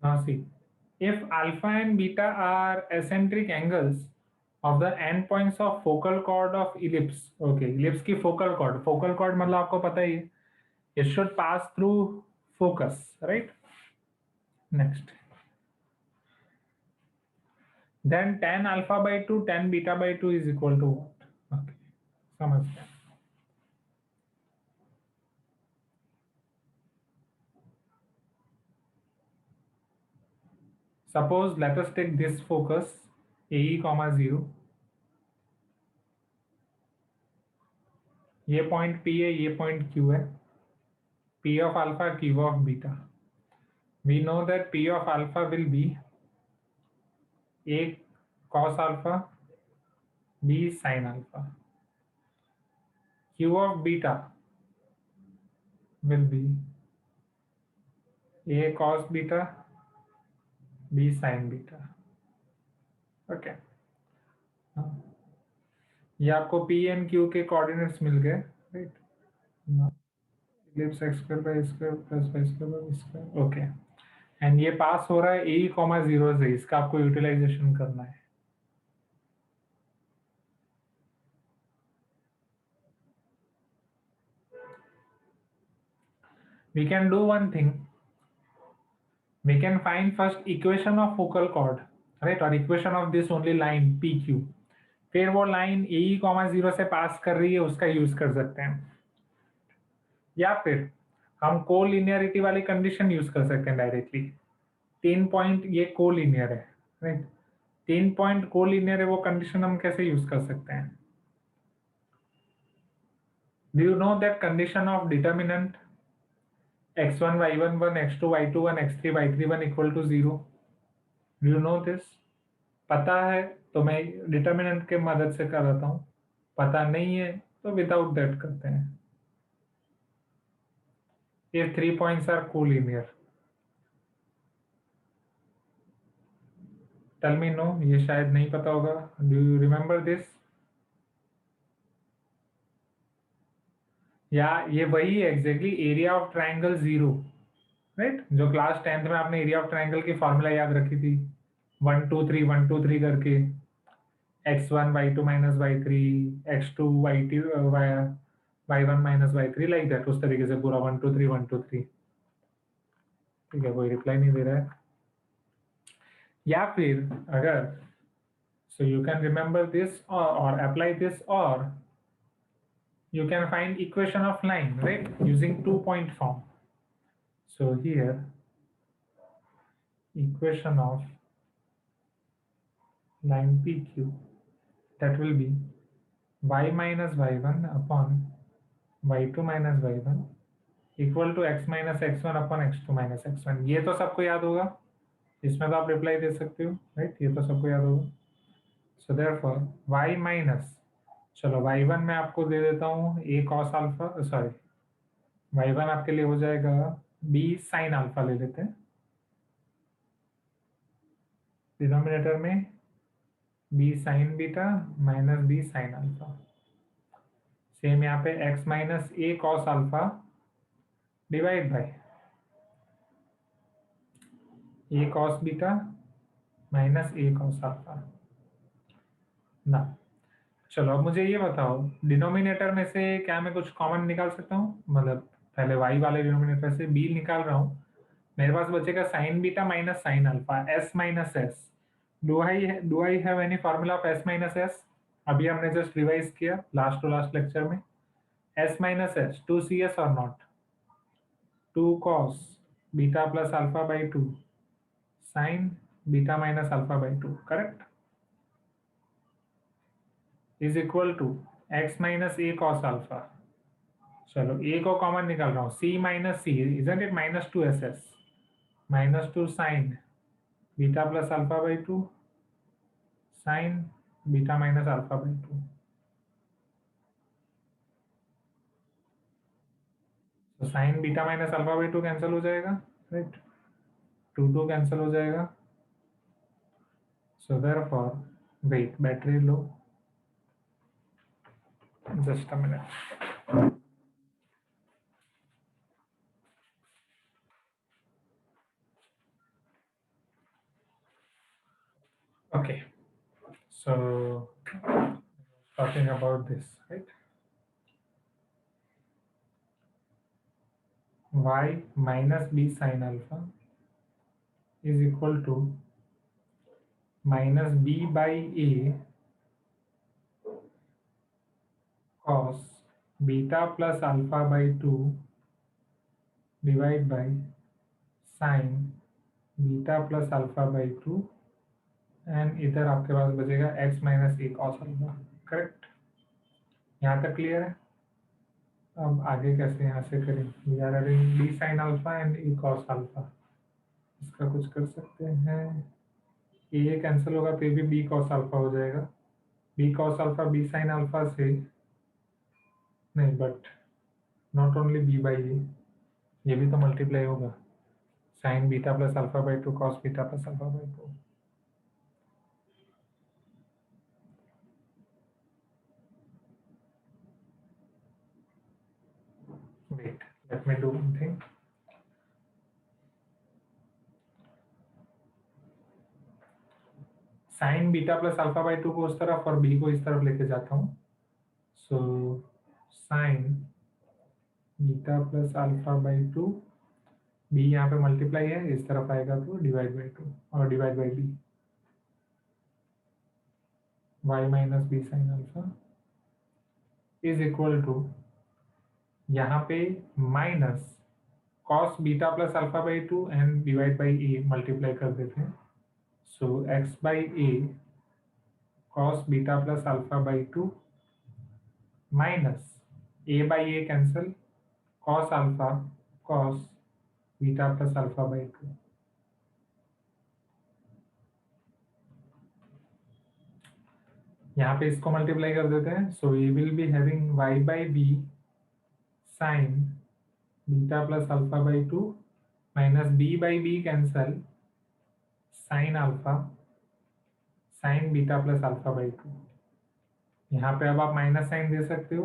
Now see, if alpha and beta are eccentric angles of the endpoints of focal chord of ellipse. Okay, ellipse की focal chord. Focal chord मतलब आपको पता ही है. It should pass through focus, right? Next. Then tan alpha by 2, tan beta by 2 is equal to what? Okay, समझ गया. Suppose let us take this focus AE, 0. ये पॉइंट P है, ये पॉइंट Q है. P of alpha, Q of beta. We know that P of alpha will be A cos alpha, B sin alpha. Q of beta will be A cos beta, B sin beta. Okay. ये आपको P and Q के कोऑर्डिनेट्स मिल गए, right? ellipse x square by square plus y square by square. Okay. And ये पास हो रहा है ए कॉमा 0 से. इसका आपको यूटिलाइजेशन करना है. We can do one thing. We can find first equation of focal chord, right? और equation of this only line PQ. फिर वो लाइन ए कॉमा 0 से पास कर रही है, उसका यूज कर सकते हैं. या फिर हम कोलिनियरिटी वाली कंडीशन यूज कर सकते हैं डायरेक्टली. 3 पॉइंट ये कोलिनियर है, राइट? 3 पॉइंट कोलिनियर है, वो कंडीशन हम कैसे यूज कर सकते हैं? Do you know that condition of determinant x1 y1 1 x2 y2 1 x3 y3 1 equal to 0? Do you know this? पता है तो मैं डिटर्मिनेंट के मदद से कर देता हूँ. पता नहीं है तो विदाउट दैट करते हैं. If 3 points are collinear. Tell me no, ये शायद नहीं पता होगा. Do you remember this? या ये वही है exactly area of triangle 0, right? जो क्लास 10th में आपने एरिया ऑफ ट्राइंगल की फॉर्मूला याद रखी थी, 1 2 3 1 2 3 करके, x1 y2 minus y3 x2 y2 y1 minus y3 like that. उस तरीके से पूरा 1 2 3 1 2 3. ठीक है, कोई रिप्लाई नहीं दे रहा है. या फिर अगर so you can remember this or apply this, or you can find equation of line, right, using 2-point form. So here equation of line PQ, that will be y minus y1 upon y2 minus y1 equal to x minus x one upon x two minus x one. ये तो सबको याद होगा, इसमें तो आप रिप्लाई दे सकते हो, राइट? ये तो सबको याद होगा। सो देयरफॉर y माइनस, चलो y1 मैं आपको दे देता हूँ a cos alpha, sorry y1 आपके लिए हो जाएगा b sin अल्फा ले लेते हैं, डिनोमिनेटर में b sin beta minus b sin alpha. Same यहाँ पे x minus a cos alpha divide by a cos beta minus a cos alpha ना। चलो अब मुझे ये बताओ, डिनोमिनेटर में से क्या मैं कुछ कॉमन निकाल सकता हूँ? मतलब पहले y वाले डिनोमिनेटर से b निकाल रहा हूँ, मेरे पास बचेगा sine beta minus sine alpha, s minus s. Do I have any formula of s minus s? अभी हमने जस्ट रिवाइज किया लास्ट टू लास्ट लेक्चर में। s माइनस एस 2cs और not 2 cos beta plus alpha by 2 sine beta minus alpha by 2, correct? Is equal to x minus a cos alpha. चलो a को कॉमन निकाल रहा हूँ, c minus c, isn't it minus 2ss minus 2 sine beta plus alpha by 2 sine beta minus alpha by 2। तो sine beta minus alpha by 2 cancel हो जाएगा, राइट? 2 कैंसिल हो जाएगा। So therefore wait, battery low, just a minute. Okay, so talking about this, right? Y minus b sin alpha is equal to minus b by a cos beta plus alpha by 2 divide by sin beta plus alpha by 2 and इधर आपके पास बचेगा x माइनस ए कॉस अल्फा, करेक्ट? यहाँ तक क्लियर है? अब आगे कैसे यहाँ से करें? We are having b sin alpha and e cos alpha. इसका कुछ कर सकते हैं, ये कैंसिल होगा तो ये भी b cos अल्फा हो जाएगा। b cos alpha b sin alpha से नहीं, but not only b by ये भी तो मल्टीप्लाई होगा, sine beta plus alpha by 2 cos beta plus alpha by 2। Wait, let me do one thing. Sine beta plus alpha by 2 को उस तरफ और b को इस तरफ लेके जाता हूँ। So sine beta plus alpha by 2, b यहाँ पे मल्टीप्लाई है, इस तरफ आएगा तो डिवाइड बाई 2 और divide by b, y minus B sine alpha is equal to, यहाँ पे minus cos beta plus alpha by 2 and divide by A multiply कर देते हैं। So X by A cos beta plus alpha by 2 minus A by A cancel, cos alpha cos beta plus alpha by 2। यहाँ पे इसको मल्टीप्लाई कर देते हैं। सो ये will be having y by b sine beta plus alpha by 2 minus b by b cancel sine alpha sine beta plus alpha by 2। यहाँ पे अब आप माइनस साइन दे सकते हो,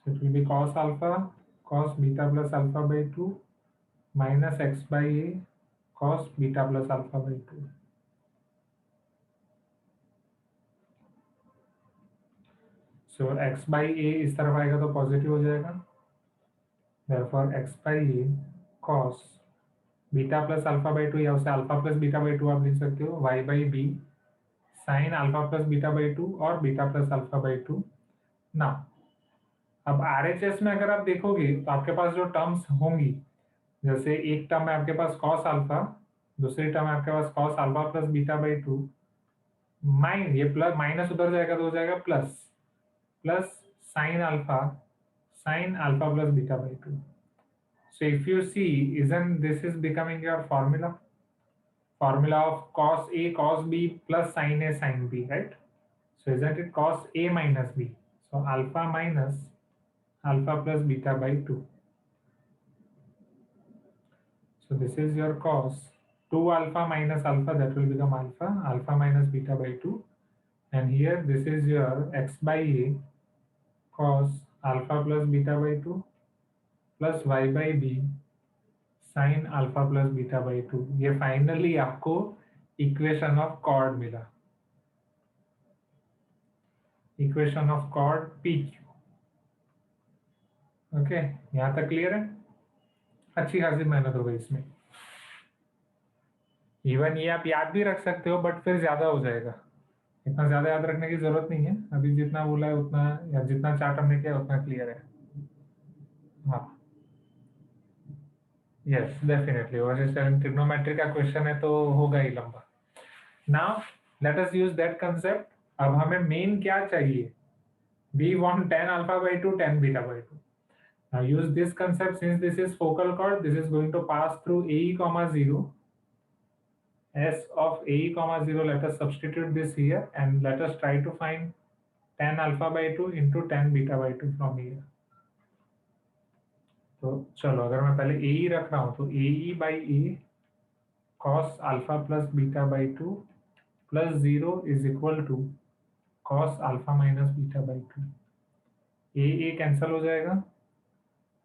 so it will be cos alpha cos beta plus alpha by 2 minus X by A cos beta plus alpha by 2। So X by A इस तरफ आएगा तो पॉजिटिव हो जाएगा, therefore x by a cos beta plus alpha by 2, या उसे अल्फा प्लस बीटा बाई 2 आप लिख सकते हो, y by b sine alpha plus beta by 2 और बीटा प्लस अल्फा बाई 2। ना अब RHS में अगर आप देखोगे तो आपके पास जो टर्म्स होंगी, जैसे एक टर्म है आपके पास कॉस अल्फा, दूसरी टर्म है आपके पास cos alpha plus beta by 2, ये प्लस माइनस उधर जाएगा तो हो जाएगा plus plus sine alpha plus beta by 2। So if you see, isn't this is becoming your formula? Formula of cos A cos B plus sin A sin B, right? So isn't it cos A minus B? So alpha minus alpha plus beta by 2. So this is your cos 2 alpha minus alpha, that will become alpha, alpha minus beta by 2. And here this is your x by A cos alpha plus beta by 2 plus y by B sin alpha plus beta by 2. ये फाइनली आपको इक्वेशन ऑफ कॉर्ड मिला, equation of chord P Q. Okay, यहाँ तक क्लियर है? अच्छी खासी मेहनत हो गई इसमें। इवन ये आप याद भी रख सकते हो, बट फिर ज्यादा हो जाएगा, इतना ज्यादा याद रखने की जरूरत नहीं है। अभी जितना बोला है उतना, या जितना चार्ट हमने किया उतना क्लियर है। हाँ, यस डेफिनेटली, वैसे ट्रिग्नोमेट्री का क्वेश्चन है तो होगा ही लंबा। Now let us use that concept. अब हमें मेन क्या चाहिए? We want tan alpha by 2, tan beta by 2. Now use this concept. Since this is focal chord, this is going to pass through AE comma 0. S of AE comma 0, let us substitute this here and let us try to find tan alpha by 2 into tan beta by 2 from here. तो चलो, अगर मैं पहले AE रख रहा हूँ तो AE by A cos alpha plus beta by 2 plus 0 is equal to cos alpha minus beta by 2. A cancel हो जाएगा.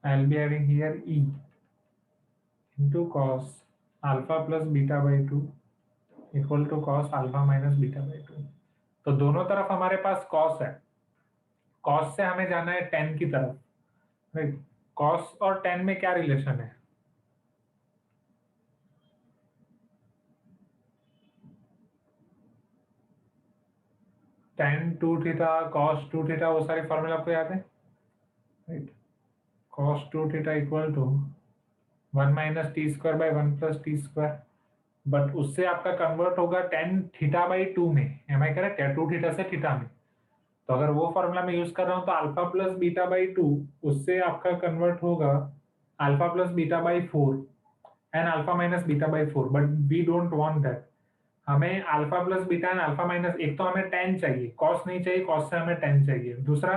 I'll be having here E into cos alpha plus beta by 2 equal to cos alpha minus beta by 2. तो दोनों तरफ हमारे पास cos है, cos से हमें जाना है tan की तरफ, राइट? cos और tan में क्या रिलेशन है? tan 2 थीटा cos 2 थीटा, वो सारी फॉर्मूला आपको याद है, right? cos 2 theta equal to 1 minus t square by 1 plus t square, but उससे आपका कन्वर्ट होगा tan थीटा बाई 2 में, एम आई करेक्ट? 2 थीटा से थीटा में। तो अगर वो फॉर्मूला में यूज कर रहा हूं तो अल्फा प्लस बीटा बाई 2 उससे आपका कन्वर्ट होगा alpha plus beta by 4 and alpha minus beta by 4, but we don't want that. हमें alpha plus beta and alpha minus, एक तो हमें tan चाहिए, cos नहीं चाहिए, cos से हमें tan चाहिए। दूसरा,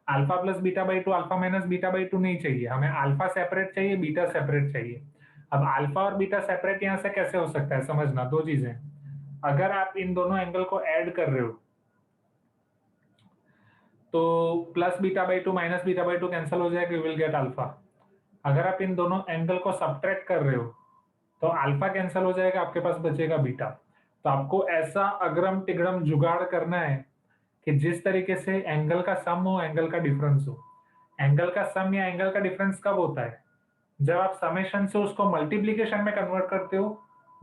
alpha plus beta by 2 alpha minus beta by 2 नहीं चाहिए, हमें अल्फा सेपरेट चाहिए, बीटा सेपरेट चाहिए। अब अल्फा और बीटा सेपरेट यहाँ से कैसे हो सकता है, समझना। दो चीजें, अगर आप इन दोनों एंगल को ऐड कर रहे हो तो plus beta by 2 minus beta by 2 cancel हो जाएगा, यू विल गेट अल्फा। अगर आप इन दोनों एंगल को सब्ट्रैक्ट कर रहे हो तो अल्फा कैंसिल हो जाएगा, आपके पास बचेगा बीटा। तो आपको ऐसा अग्रम तिगड़म जुगाड़ करना है कि जिस तरीके से एंगल का सम हो, एंगल का डिफरेंस हो। एंगल का सम या एंगल का डिफरेंस कब होता है? जब आप समेशन से उसको मल्टीप्लीकेशन में कन्वर्ट करते हो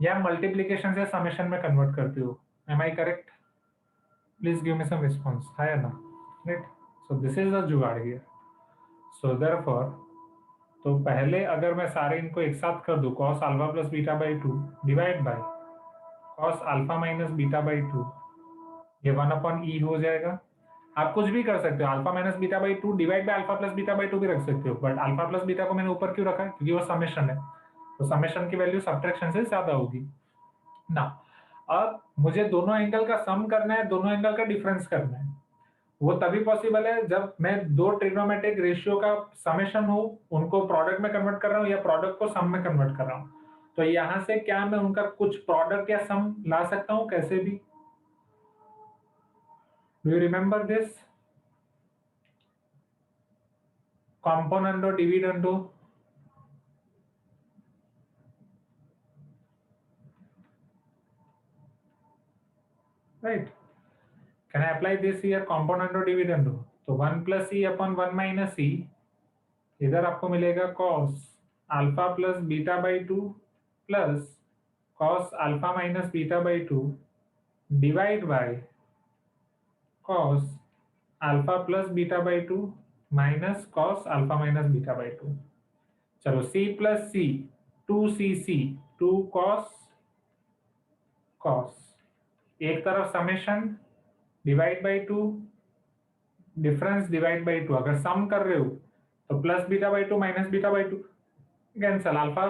या मल्टीप्लीकेशन से समेशन में कन्वर्ट करते हो। Am I correct? Please give me some response, है ना? Right, so this is the jugaad here. So therefore, तो पहले अगर मैं सारे इनको एक साथ कर दूं, cos alpha plus beta by 2 divide by cos alpha minus beta by 2, ये 1 अपॉन ई हो जाएगा। आप कुछ भी कर सकते हो, alpha minus beta by 2 divide by alpha plus beta by 2 भी रख सकते हो, बट अल्फा प्लस बीटा को मैंने ऊपर क्यों रखा है? क्योंकि वो समेशन है, तो समेशन की वैल्यू सब्ट्रैक्शन से ज्यादा होगी ना। अब मुझे दोनों एंगल का सम करना है, दोनों एंगल का डिफरेंस करना है। वो तभी पॉसिबल है जब मैं दो ट्रिग्नोमेट्रिक रेशियो का समेशन हो, उनको प्रोडक्ट में कन्वर्ट कर रहा हूँ या प्रोडक्ट को सम में कन्वर्ट कर रहा हूँ। तो यहां से क्या मैं उनका कुछ प्रोडक्ट या सम ला सकता हूँ, कैसे भी? Do you remember this? Componendo dividendo, right? Can I apply this here, componendo dividendo? तो 1 प्लस ई अपॉन 1 माइनस ई, इधर आपको मिलेगा cos alpha plus beta by 2 plus cos alpha minus beta by 2 divide by cos alpha plus beta by 2 minus cos alpha minus beta by 2। चलो, c प्लस सी, 2cc, 2 cos cos, एक तरफ summation divide by 2, difference divide by 2। अगर सम कर रहे हो तो plus beta by 2 minus beta by 2, cancel, alpha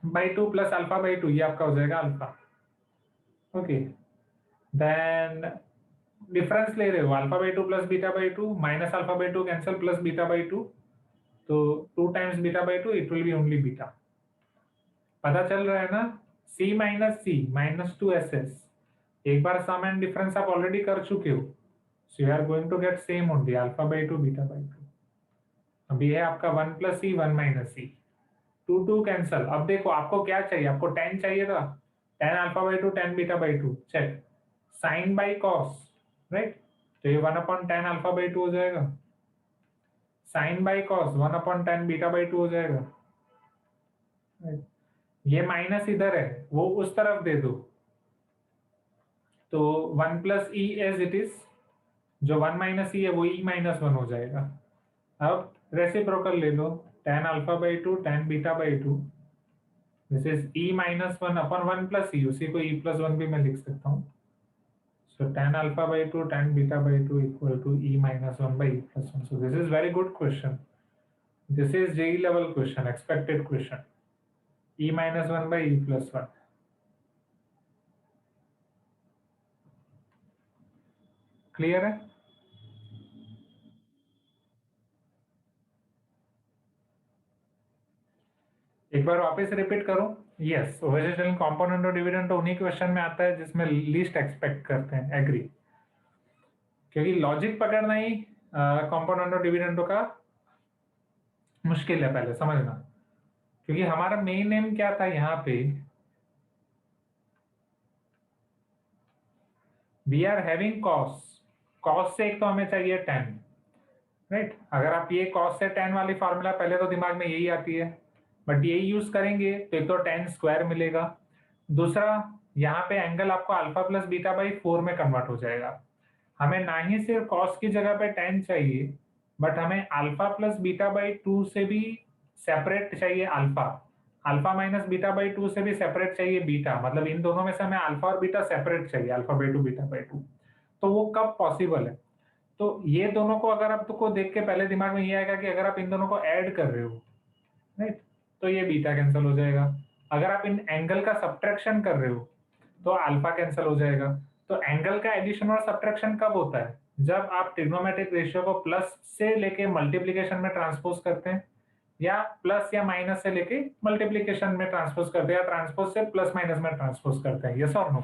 by 2 plus alpha by 2, ये आपका हो जाएगा अल्फा। ओके, देन डिफरेंस ले रहे हो, alpha by 2 plus beta by 2 minus alpha by 2 cancel plus beta by 2, तो 2 times beta by 2 it will be only beta. पता चल रहा है ना? C minus c minus 2 s s, एक बार सम एंड डिफरेंस आप ऑलरेडी कर चुके हो, so you are going to get same only alpha by 2 beta by 2। अब ये है आपका 1 प्लस सी 1 माइनस सी, 2 2 कैंसल। अब देखो आपको क्या चाहिए, आपको 10 चाहिए था, 10 alpha by 2 10 beta by 2, check, sine by cos, right, तो ये 1 अपॉन 10 अल्फा बाई 2 हो जाएगा, sine by cos 1 upon 10 beta by 2 हो जाएगा, right? ये माइनस इधर है, वो उस तरफ दे दो, तो 1 plus e as it is, जो 1 माइनस ई है वो ई माइनस 1 हो जाएगा। अब रेसिप्रोकल ले लो, 10 alpha by 2 10 beta by 2, this is E minus 1 upon 1 plus E, उसी को ई प्लस 1 भी मैं लिख सकता हूँ। So tan alpha by 2 tan beta by 2 equal to e minus 1 by e plus 1. So this is very good question. This is JEE level question, expected question. E minus 1 by e plus 1. Clear है? एक बार वापस रिपीट करो। यस, ओवेजेशन कंपोनेंट और डिविडेंड उन्हीं क्वेश्चन में आता है जिसमें लीस्ट एक्सपेक्ट करते हैं, एग्री, क्योंकि लॉजिक पकड़ना ही कंपोनेंट और डिविडेंडो का मुश्किल है, पहले समझना, क्योंकि हमारा मेन एम क्या था यहाँ पे, we are having cos, cos से एक तो हमें चाहिए 10, राइट, अगर आप ये कॉस से 10 वाली फॉर्मूला पहले तो दिमाग में यही आती है, बट यही यूज करेंगे तो एक तो 10 स्क्वायर मिलेगा, दूसरा यहाँ पे एंगल आपको अल्फा प्लस बीटा बाई 4 में कन्वर्ट हो जाएगा। हमें ना ही सिर्फ कॉस की जगह पे 10 चाहिए, बट हमें अल्फा प्लस बीटा बाई 2 से भी सेपरेट चाहिए alpha, alpha minus beta by 2 से भी सेपरेट चाहिए बीटा, मतलब इन दोनों में से हमें अल्फा और बीटा सेपरेट चाहिए, अल्फा बाई 2 बीटा बाई 2। तो वो कब पॉसिबल है? तो ये दोनों को अगर आपको देख के पहले दिमाग में ये आएगा कि अगर आप इन दोनों को ऐड कर रहे हो, राइट, तो ये बीटा कैंसिल हो जाएगा। अगर आप इन एंगल का सब्ट्रैक्शन कर रहे हो तो अल्फा कैंसिल हो जाएगा। तो एंगल का एडिशन और सब्ट्रैक्शन कब होता है? जब आप ट्रिग्नोमेट्रिक रेशियो को प्लस से लेके मल्टीप्लीकेशन में ट्रांसपोज करते हैं, या प्लस या माइनस से लेके मल्टीप्लीकेशन में ट्रांसपोज करते हैं, या ट्रांसपोज से प्लस माइनस में ट्रांसपोज करते हैं, यस और नो,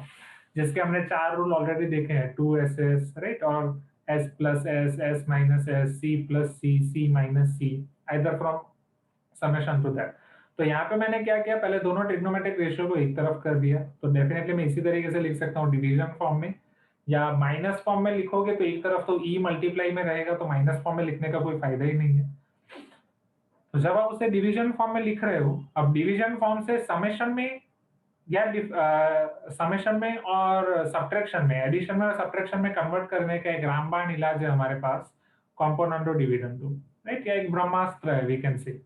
जिसके हमने 4 रूल ऑलरेडी देखे हैं, 2ss, राइट, और s plus s, s minus s, c plus c, c minus c, either from summation to that. तो यहाँ पे मैंने क्या किया, पहले दोनों ट्रिग्नोमेट्रिक रेशियो को एक तरफ कर दिया, तो डेफिनेटली मैं इसी तरीके से लिख सकता हूँ डिवीजन फॉर्म में, या माइनस फॉर्म में लिखोगे तो एक तरफ तो e मल्टीप्लाई में रहेगा, तो माइनस फॉर्म में लिखने का कोई फायदा ही नहीं है। तो जब आप उसे डिवीजन फॉर्म में लिख रहे हो, अब डिवीजन फॉर्म से समेशन में या समेशन में और सब्ट्रैक्शन में, एडिशन में और सब्ट्रैक्शन में कन्वर्ट करने का एक रामबाण इलाज है हमारे पास, कंपोनेंटो डिविडेंडो, राइट, या एक ब्रह्मास्त्र है, we can say.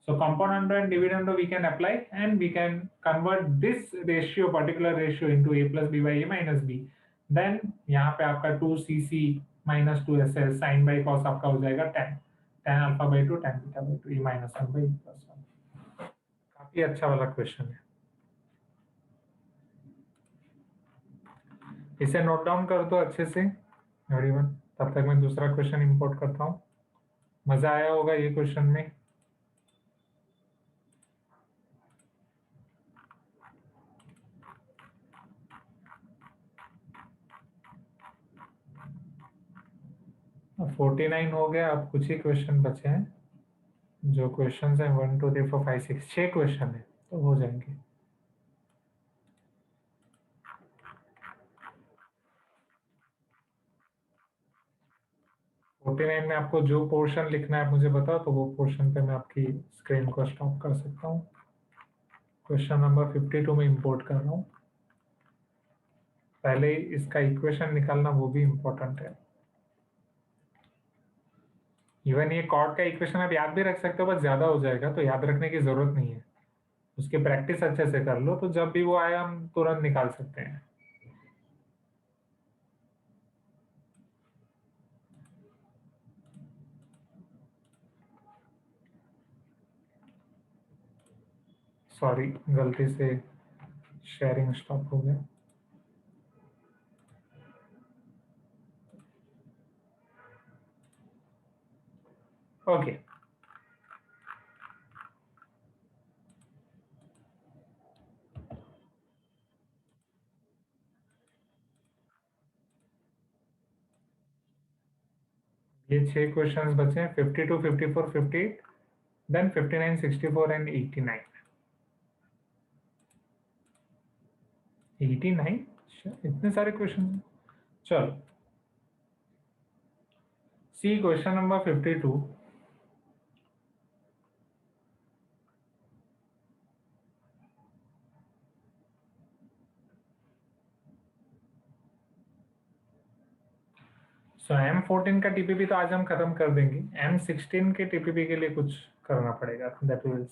So componendo and dividendo we can apply and we can convert this ratio, particular ratio, into a plus b by a minus b. Then यहाँ पे आपका 2cc minus 2ss sign by cos आपका हो जाएगा 10, 10 alpha by 2 10 beta by 2 e minus 1 by e plus 1। काफी अच्छा वाला क्वेश्चन है, इसे नोट डाउन कर दो अच्छे से एवरीवन, तब तक मैं दूसरा क्वेश्चन इंपोर्ट करता हूँ। मजा आया होगा ये क्वेश्चन में। अब 49 हो गया, अब कुछ ही क्वेश्चन बचे हैं, जो क्वेश्चन है 1 2 3 4 5 6, 6 क्वेश्चन है तो हो जाएंगे। फोर्टी नाइन में आपको जो पोर्शन लिखना है आप मुझे बताओ, तो वो पोर्शन पे मैं आपकी स्क्रीन को स्टॉप कर सकता हूँ। क्वेश्चन नंबर 52 में इंपोर्ट कर रहा हूँ। पहले इसका इक्वेशन निकालना वो भी इंपॉर्टेंट है। इवन ये कॉर्ड का इक्वेशन आप याद भी रख सकते हो, बस ज्यादा हो जाएगा, तो याद रखने की जरूरत नहीं है, उसकी प्रैक्टिस अच्छे से कर लो, तो जब भी वो आए हम तुरंत निकाल सकते हैं। सॉरी, गलती से शेयरिंग स्टॉप हो गया। ओके, ये 6 क्वेश्चंस बचे हैं, 52, 54, 58, देन 59, 64 एंड 89। 89, इतने सारे क्वेश्चन। चलो, सी क्वेश्चन नंबर 52। सो M14 का टीपीपी तो आज हम खत्म कर देंगे, M16 के टीपीपी के लिए कुछ करना पड़ेगा। That will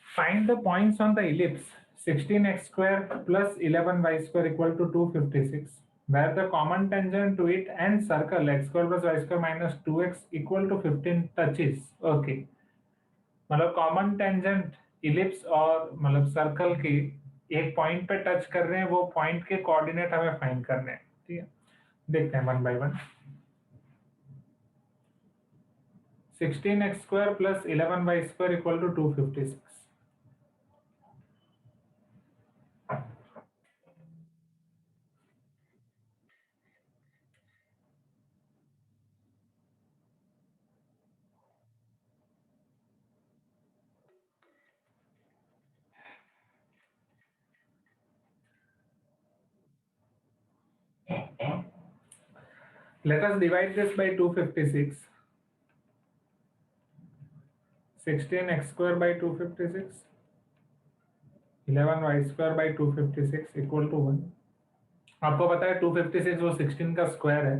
find the points on the ellipse 16x square plus 11y square equal to 256, where the common tangent to it and circle x square plus y square minus 2x equal to 15 touches. Okay, मतलब कॉमन टेंजेंट इलिप्स और मतलब सर्कल के एक पॉइंट पे टच कर रहे हैं, वो पॉइंट के कोऑर्डिनेट हमें फाइंड करने हैं। ठीक है, देखते हैं one by one. 16x square plus 11y square equal to 256। Let us divide this by 256. 16x square by 256, 11y square by 256 equal to 1। आपको पता है 256 वो 16 का स्क्वायर है,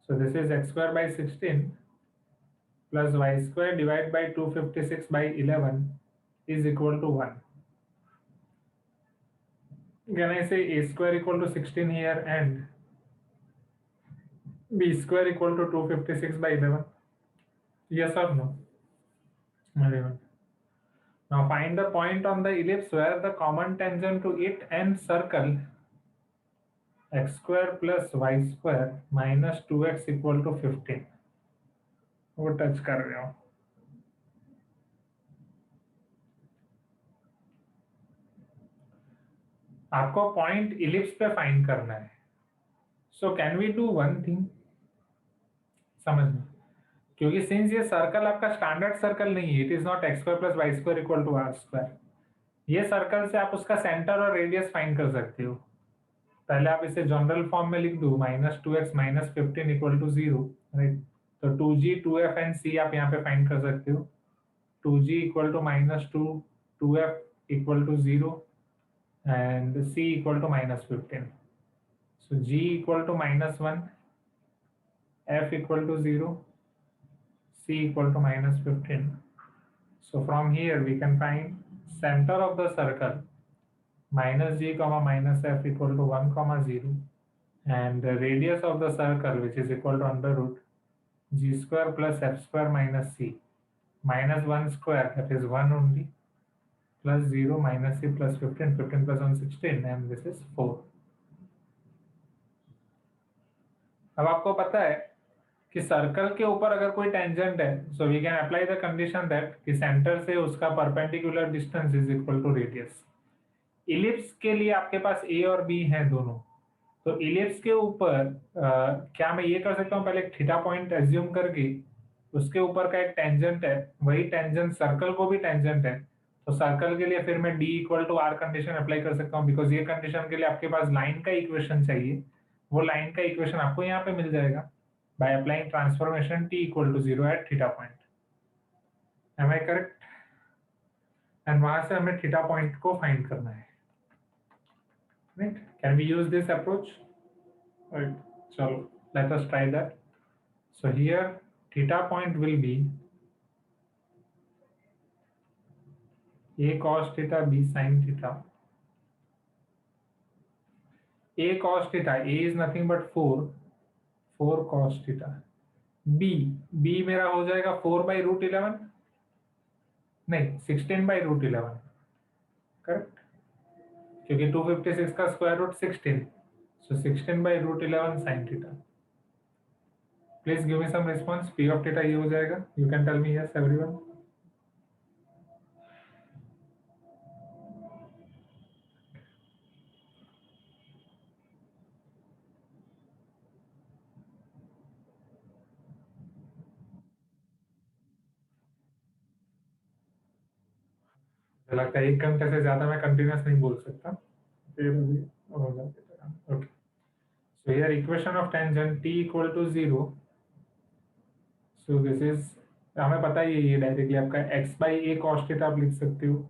so this is x square by 16 plus y square divided by 256 by 11 is equal to 1। Can I say a square equal to 16 here and b square equal to 256 by 11? Yes or no? Very good. Now find the point on the ellipse where the common tangent to it and circle x square plus y square minus 2x equal to 15 वो टच कर रहे हो। आपको पॉइंट इलिप्स पे फाइंड करना है। So can we do one thing, समझ में, क्योंकि सिंस ये सर्कल आपका स्टैंडर्ड सर्कल नहीं है, it is not x square plus Y square equal to r square. ये सर्कल से आप उसका सेंटर और रेडियस फाइंड कर सकते हो। पहले आप इसे जनरल फॉर्म में लिख दो, -2x minus 15 equal to 0, right. तो 2g 2f एंड c आप यहाँ पे फाइंड कर सकते हो। 2g equal to -2, 2f equal to 0 and c equal to -15. So g equal to -1, f equal to 0, c equal to -15. So from here we can find center of the circle -g comma -f equal to 1 comma 0, and the radius of the circle which is equal to under root g square plus f square minus c, -1 square that is 1 only, plus 0 minus c plus 15, 15 plus 1 16, and this is 4। अब आपको पता है कि सर्कल के ऊपर अगर कोई टेंजेंट है, so we can apply the condition that कि सेंटर से उसका perpendicular distance is equal to radius. Ellipse के लिए आपके पास ए और बी हैं दोनों, तो इलिप्स के ऊपर क्या मैं ये कर सकता हूँ, पहले एक थीटा पॉइंट एज्यूम करके उसके ऊपर का एक टेंजेंट है, वही टेंजेंट सर्कल को भी टेंजेंट है, तो सर्कल के लिए फिर मैं d equal to r condition apply कर सकता हूँ, बिकॉज ये कंडीशन के लिए आपके पास लाइन का इक्वेशन चाहिए। वो लाइन का इक्वेशन आपको यहाँ पे मिल जाएगा by applying transformation t equal to 0 at theta point. Am I correct? And वहां से हमें theta point को find करना है, right? Can we use this approach? Right. So let us try that. So here theta point will be a cos theta b sin theta. A cos theta, a is nothing but 4 cos theta. b मेरा हो जाएगा 4 by root 11, नहीं 16/√11 करेक्ट, क्योंकि 256 का square root 16, so 16/√11 sin theta. Please give me some response. p of theta ये हो जाएगा, you can tell me yes everyone. मुझे लगता है 1 घंटे से ज्यादा मैं कंटिन्यूस नहीं बोल सकता, फिर भी हो जाएगा। Okay, so here equation of tangent t equal to 0, so this is, हमें पता ही है ये डायरेक्टली आपका x/a cos थीटा आप लिख सकते हो,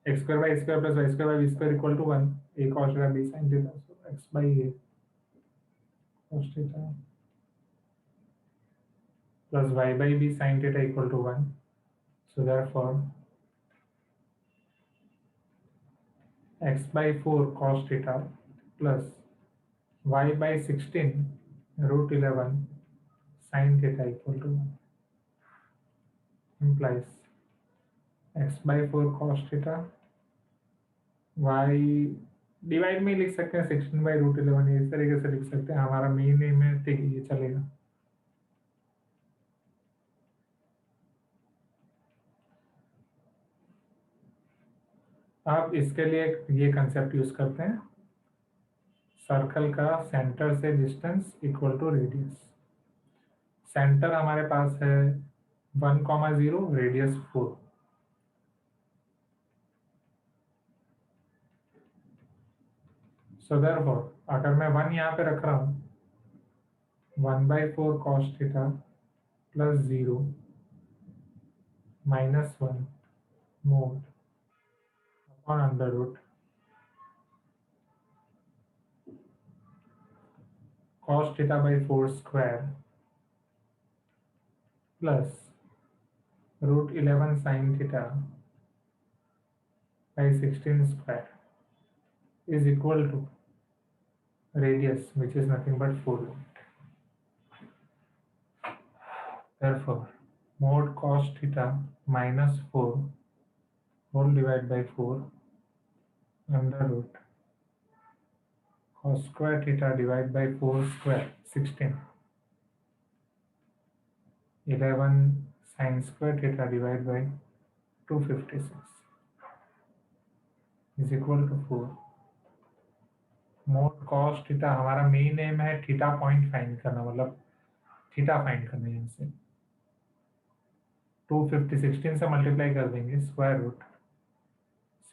x² + y² v² equal to 1, a cos theta b sin theta, so x/a cos theta plus y/b sin theta equal to 1. So therefore x/4 cos theta plus y/16 √11 sin theta equal to 1 implies x/4 cos theta y divide में लिख सकते हैं 16/√11, इस तरीके से लिख सकते हैं, हमारा मेन एम है, ठीक है ये चलेगा। अब इसके लिए ये कंसेप्ट यूज करते हैं, सर्कल का सेंटर से distance equal to radius. Centre हमारे पास है 1,0, रेडियस 4। सो देयरफॉर अगर मैं 1 यहाँ पे रख रहा हूँ, 1/4 cos theta plus 0 -1 mod upon under root cos θ/4 square plus √11 sin θ/16 square is equal to radius, which is nothing but 4 unit. Therefore, mod cos theta -4 whole divided by 4 under root cos square theta divided by 4 square 16 11 sin square theta divided by 256 is equal to 4. mod cos theta हमारा मेन एम है थीटा पॉइंट फाइंड करना, मतलब थीटा फाइंड करना है। यहाँ से 250 16 से मल्टीप्लाई कर देंगे, square root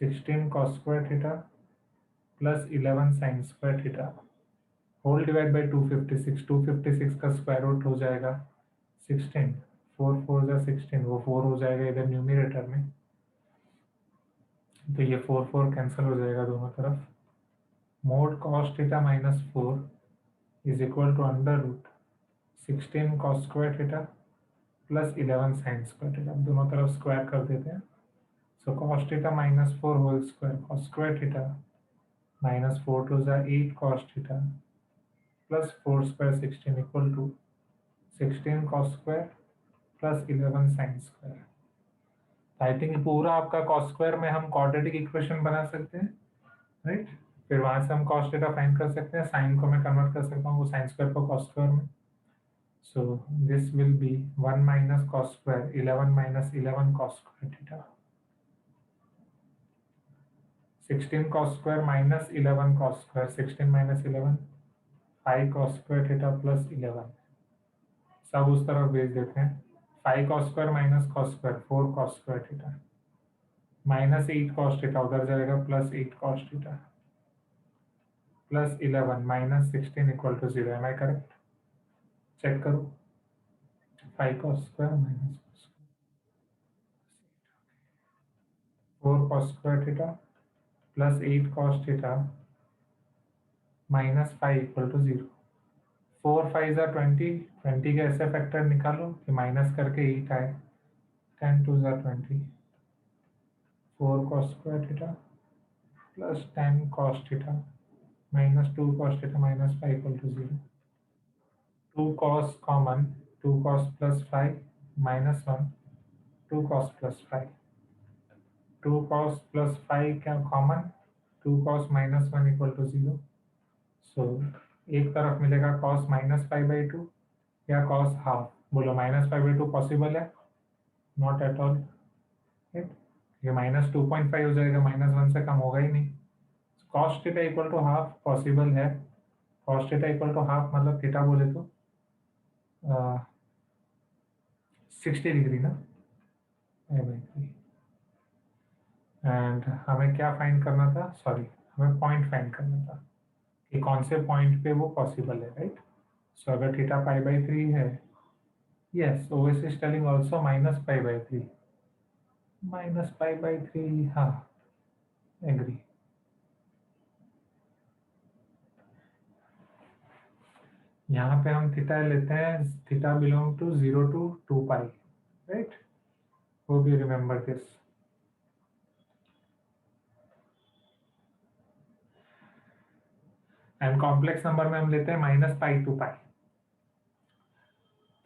16 cos square theta plus 11 sin square theta whole divide by 256। 256 का स्क्वायर रूट हो जाएगा 16, 4 4 जा 16, वो 4 हो जाएगा इधर न्यूमरेटर में, तो ये 4 4 कैंसिल हो जाएगा दोनों तरफ। Mod cos theta -4 is equal to under root 16 cos square theta plus 11 sin square theta, दोनों तरफ स्क्वायर कर देते हैं। So cos theta -4 whole square cos square theta -4 2 जा 8 cos theta plus 4 square 16 equal to 16 cos square plus 11 sin square. I think पूरा आपका cos स्क्वायर में हम क्वाड्रेटिक इक्वेशन बना सकते हैं, राइट। फिर वहां से हम cos थीटा फाइंड कर सकते हैं, साइन को मैं कन्वर्ट कर सकता हूँ वो sin स्क्वायर को cos स्क्वायर में। So this will be 1 minus cos square 11 minus 11 cos square theta, 16 cos square minus 11 cos square, 16 minus 11 5 cos square theta plus 11, सब उस तरफ भेज देते हैं। 5 cos square minus cos square 4 cos square theta minus 8 cos theta उधर जाएगा plus 8 cos theta plus 11 minus 16 equal to 0। Am I correct? Check करो। 5 cos square minus 4 cos square theta plus 8 cos theta minus 5 equal to 0। 4 5 जा 20, 20 के ऐसे फैक्टर निकालो कि माइनस करके 8 आए, 10 2 जा 20, 4 cos square theta plus 10 cos theta minus 2 cos theta minus 5 equal to 0। 2 cos common, 2 cos plus 5 minus 1 2 cos plus 5 2 cos plus 5 क्या common, 2 cos minus 1 equal to 0। So एक तरफ मिलेगा cos minus pi by two या cos हाफ। बोलो minus pi by two possible है? Not at all. ये माइनस 2.5 हो जाएगा, माइनस 1 से कम होगा ही नहीं। cos theta equal to half possible है। cos theta equal to half मतलब थीटा बोले तो 60 डिग्री ना, एंड हमें क्या फाइंड करना था, सॉरी हमें पॉइंट फाइंड करना था कि कौन से पॉइंट पे वो पॉसिबल है, राइट। सो अगर थीटा पाई बाई 3 है, यस ओएस is telling also minus pi by 3, minus pi by 3, हाँ एग्री। यहाँ पे हम थीटा लेते हैं, theta belong to 0 to 2 pi, right. Hope you remember this. And complex number में हम लेते हैं माइनस पाई टू पाई।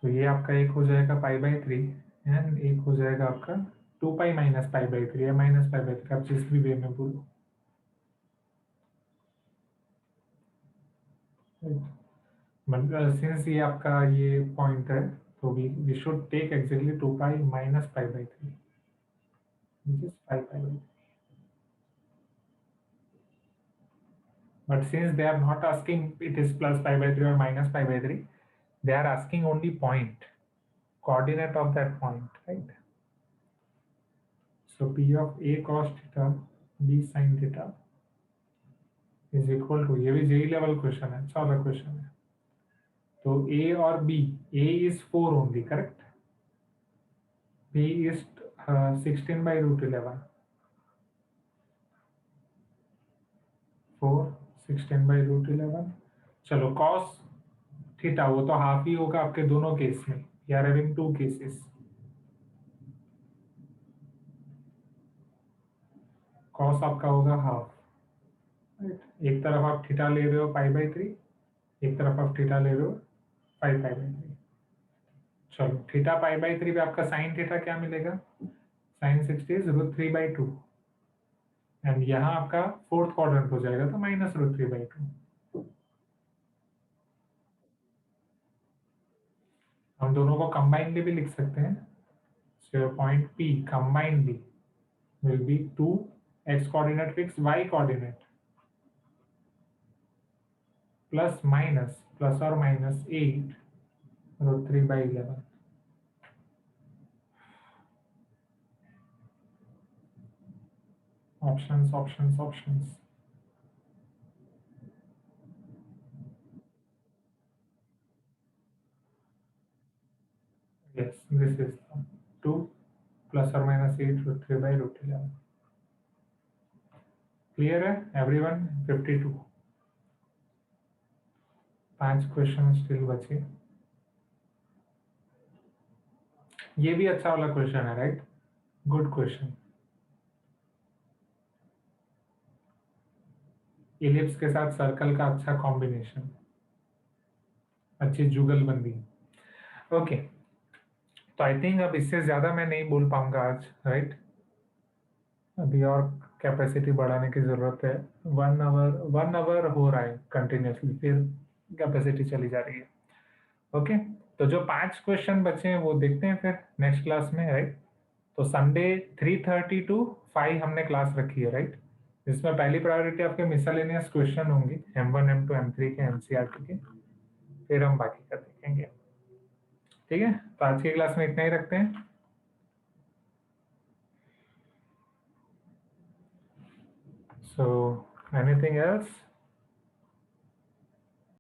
तो ये आपका एक हो जाएगा पाई बाई 3 एंड एक हो जाएगा आपका 2 पाई माइनस पाई बाई 3 या माइनस पाई बाई 3, आप जिस भी वे में बोलो। मतलब सिंस ये आपका ये पॉइंट है, तो we should take exactly 2 pi minus pi by 3, which is 5 pi by 3. But since they are not asking it is plus pi by 3 or minus pi by 3, they are asking only point, coordinate of that point, right? So P of A cos theta B sin theta is equal to, ये भी JEE level question है, 14 question है। तो A और B, A is 4 only, correct? B is 16 by root 11, 4 16 by root 11। चलो cos थीटा वो तो हाफ ही होगा आपके दोनों केस में, we are having two cases. Cos आपका होगा हाफ, एक तरफ आप थीटा ले रहे हो पाई बाई 3, एक तरफ आप थीटा ले रहे हो 5 पाई बाई 3। चलो थीटा पाई बाई 3 पे आपका साइन थीटा क्या मिलेगा, sine 60 is root 3 by 2 and यहाँ आपका फोर्थ क्वाड्रेंट हो जाएगा तो माइनस रूट 3 बाई 2। हम दोनों को कंबाइनली भी लिख सकते हैं। So point P combinedly will be 2 x coordinate fixed y coordinate plus or minus 8 root 3 by 11. Options. Yes, this is 2 plus or minus 8 root 3 by root 11. Clear है everyone? 52 5 क्वेश्चन स्टिल बचे। ये भी अच्छा वाला क्वेश्चन है, राइट, गुड क्वेश्चन। इलिप्स के साथ सर्कल का अच्छा कॉम्बिनेशन, अच्छी जुगलबंदी। ओके, तो आई थिंक अब इससे ज्यादा मैं नहीं बोल पाऊंगा आज, राइट। अभी और कैपेसिटी बढ़ाने की जरूरत है। 1 आवर हो रहा है कंटिन्यूसली, फिर कैपेसिटी चली जा रही है। ओके, तो जो 5 क्वेश्चन बचे हैं वो देखते हैं फिर नेक्स्ट क्लास में, राइट। तो संडे 3:30 to 5 हमने क्लास रखी है, राइट। जिसमें पहली प्रायोरिटी आपके मिसलेनियस क्वेश्चन होंगे, M1 M2 M3 के NCERT के, फिर हम बाकी का देखेंगे। ठीक है, तो आज की क्लास में इतना ही रखते हैं। So anything else?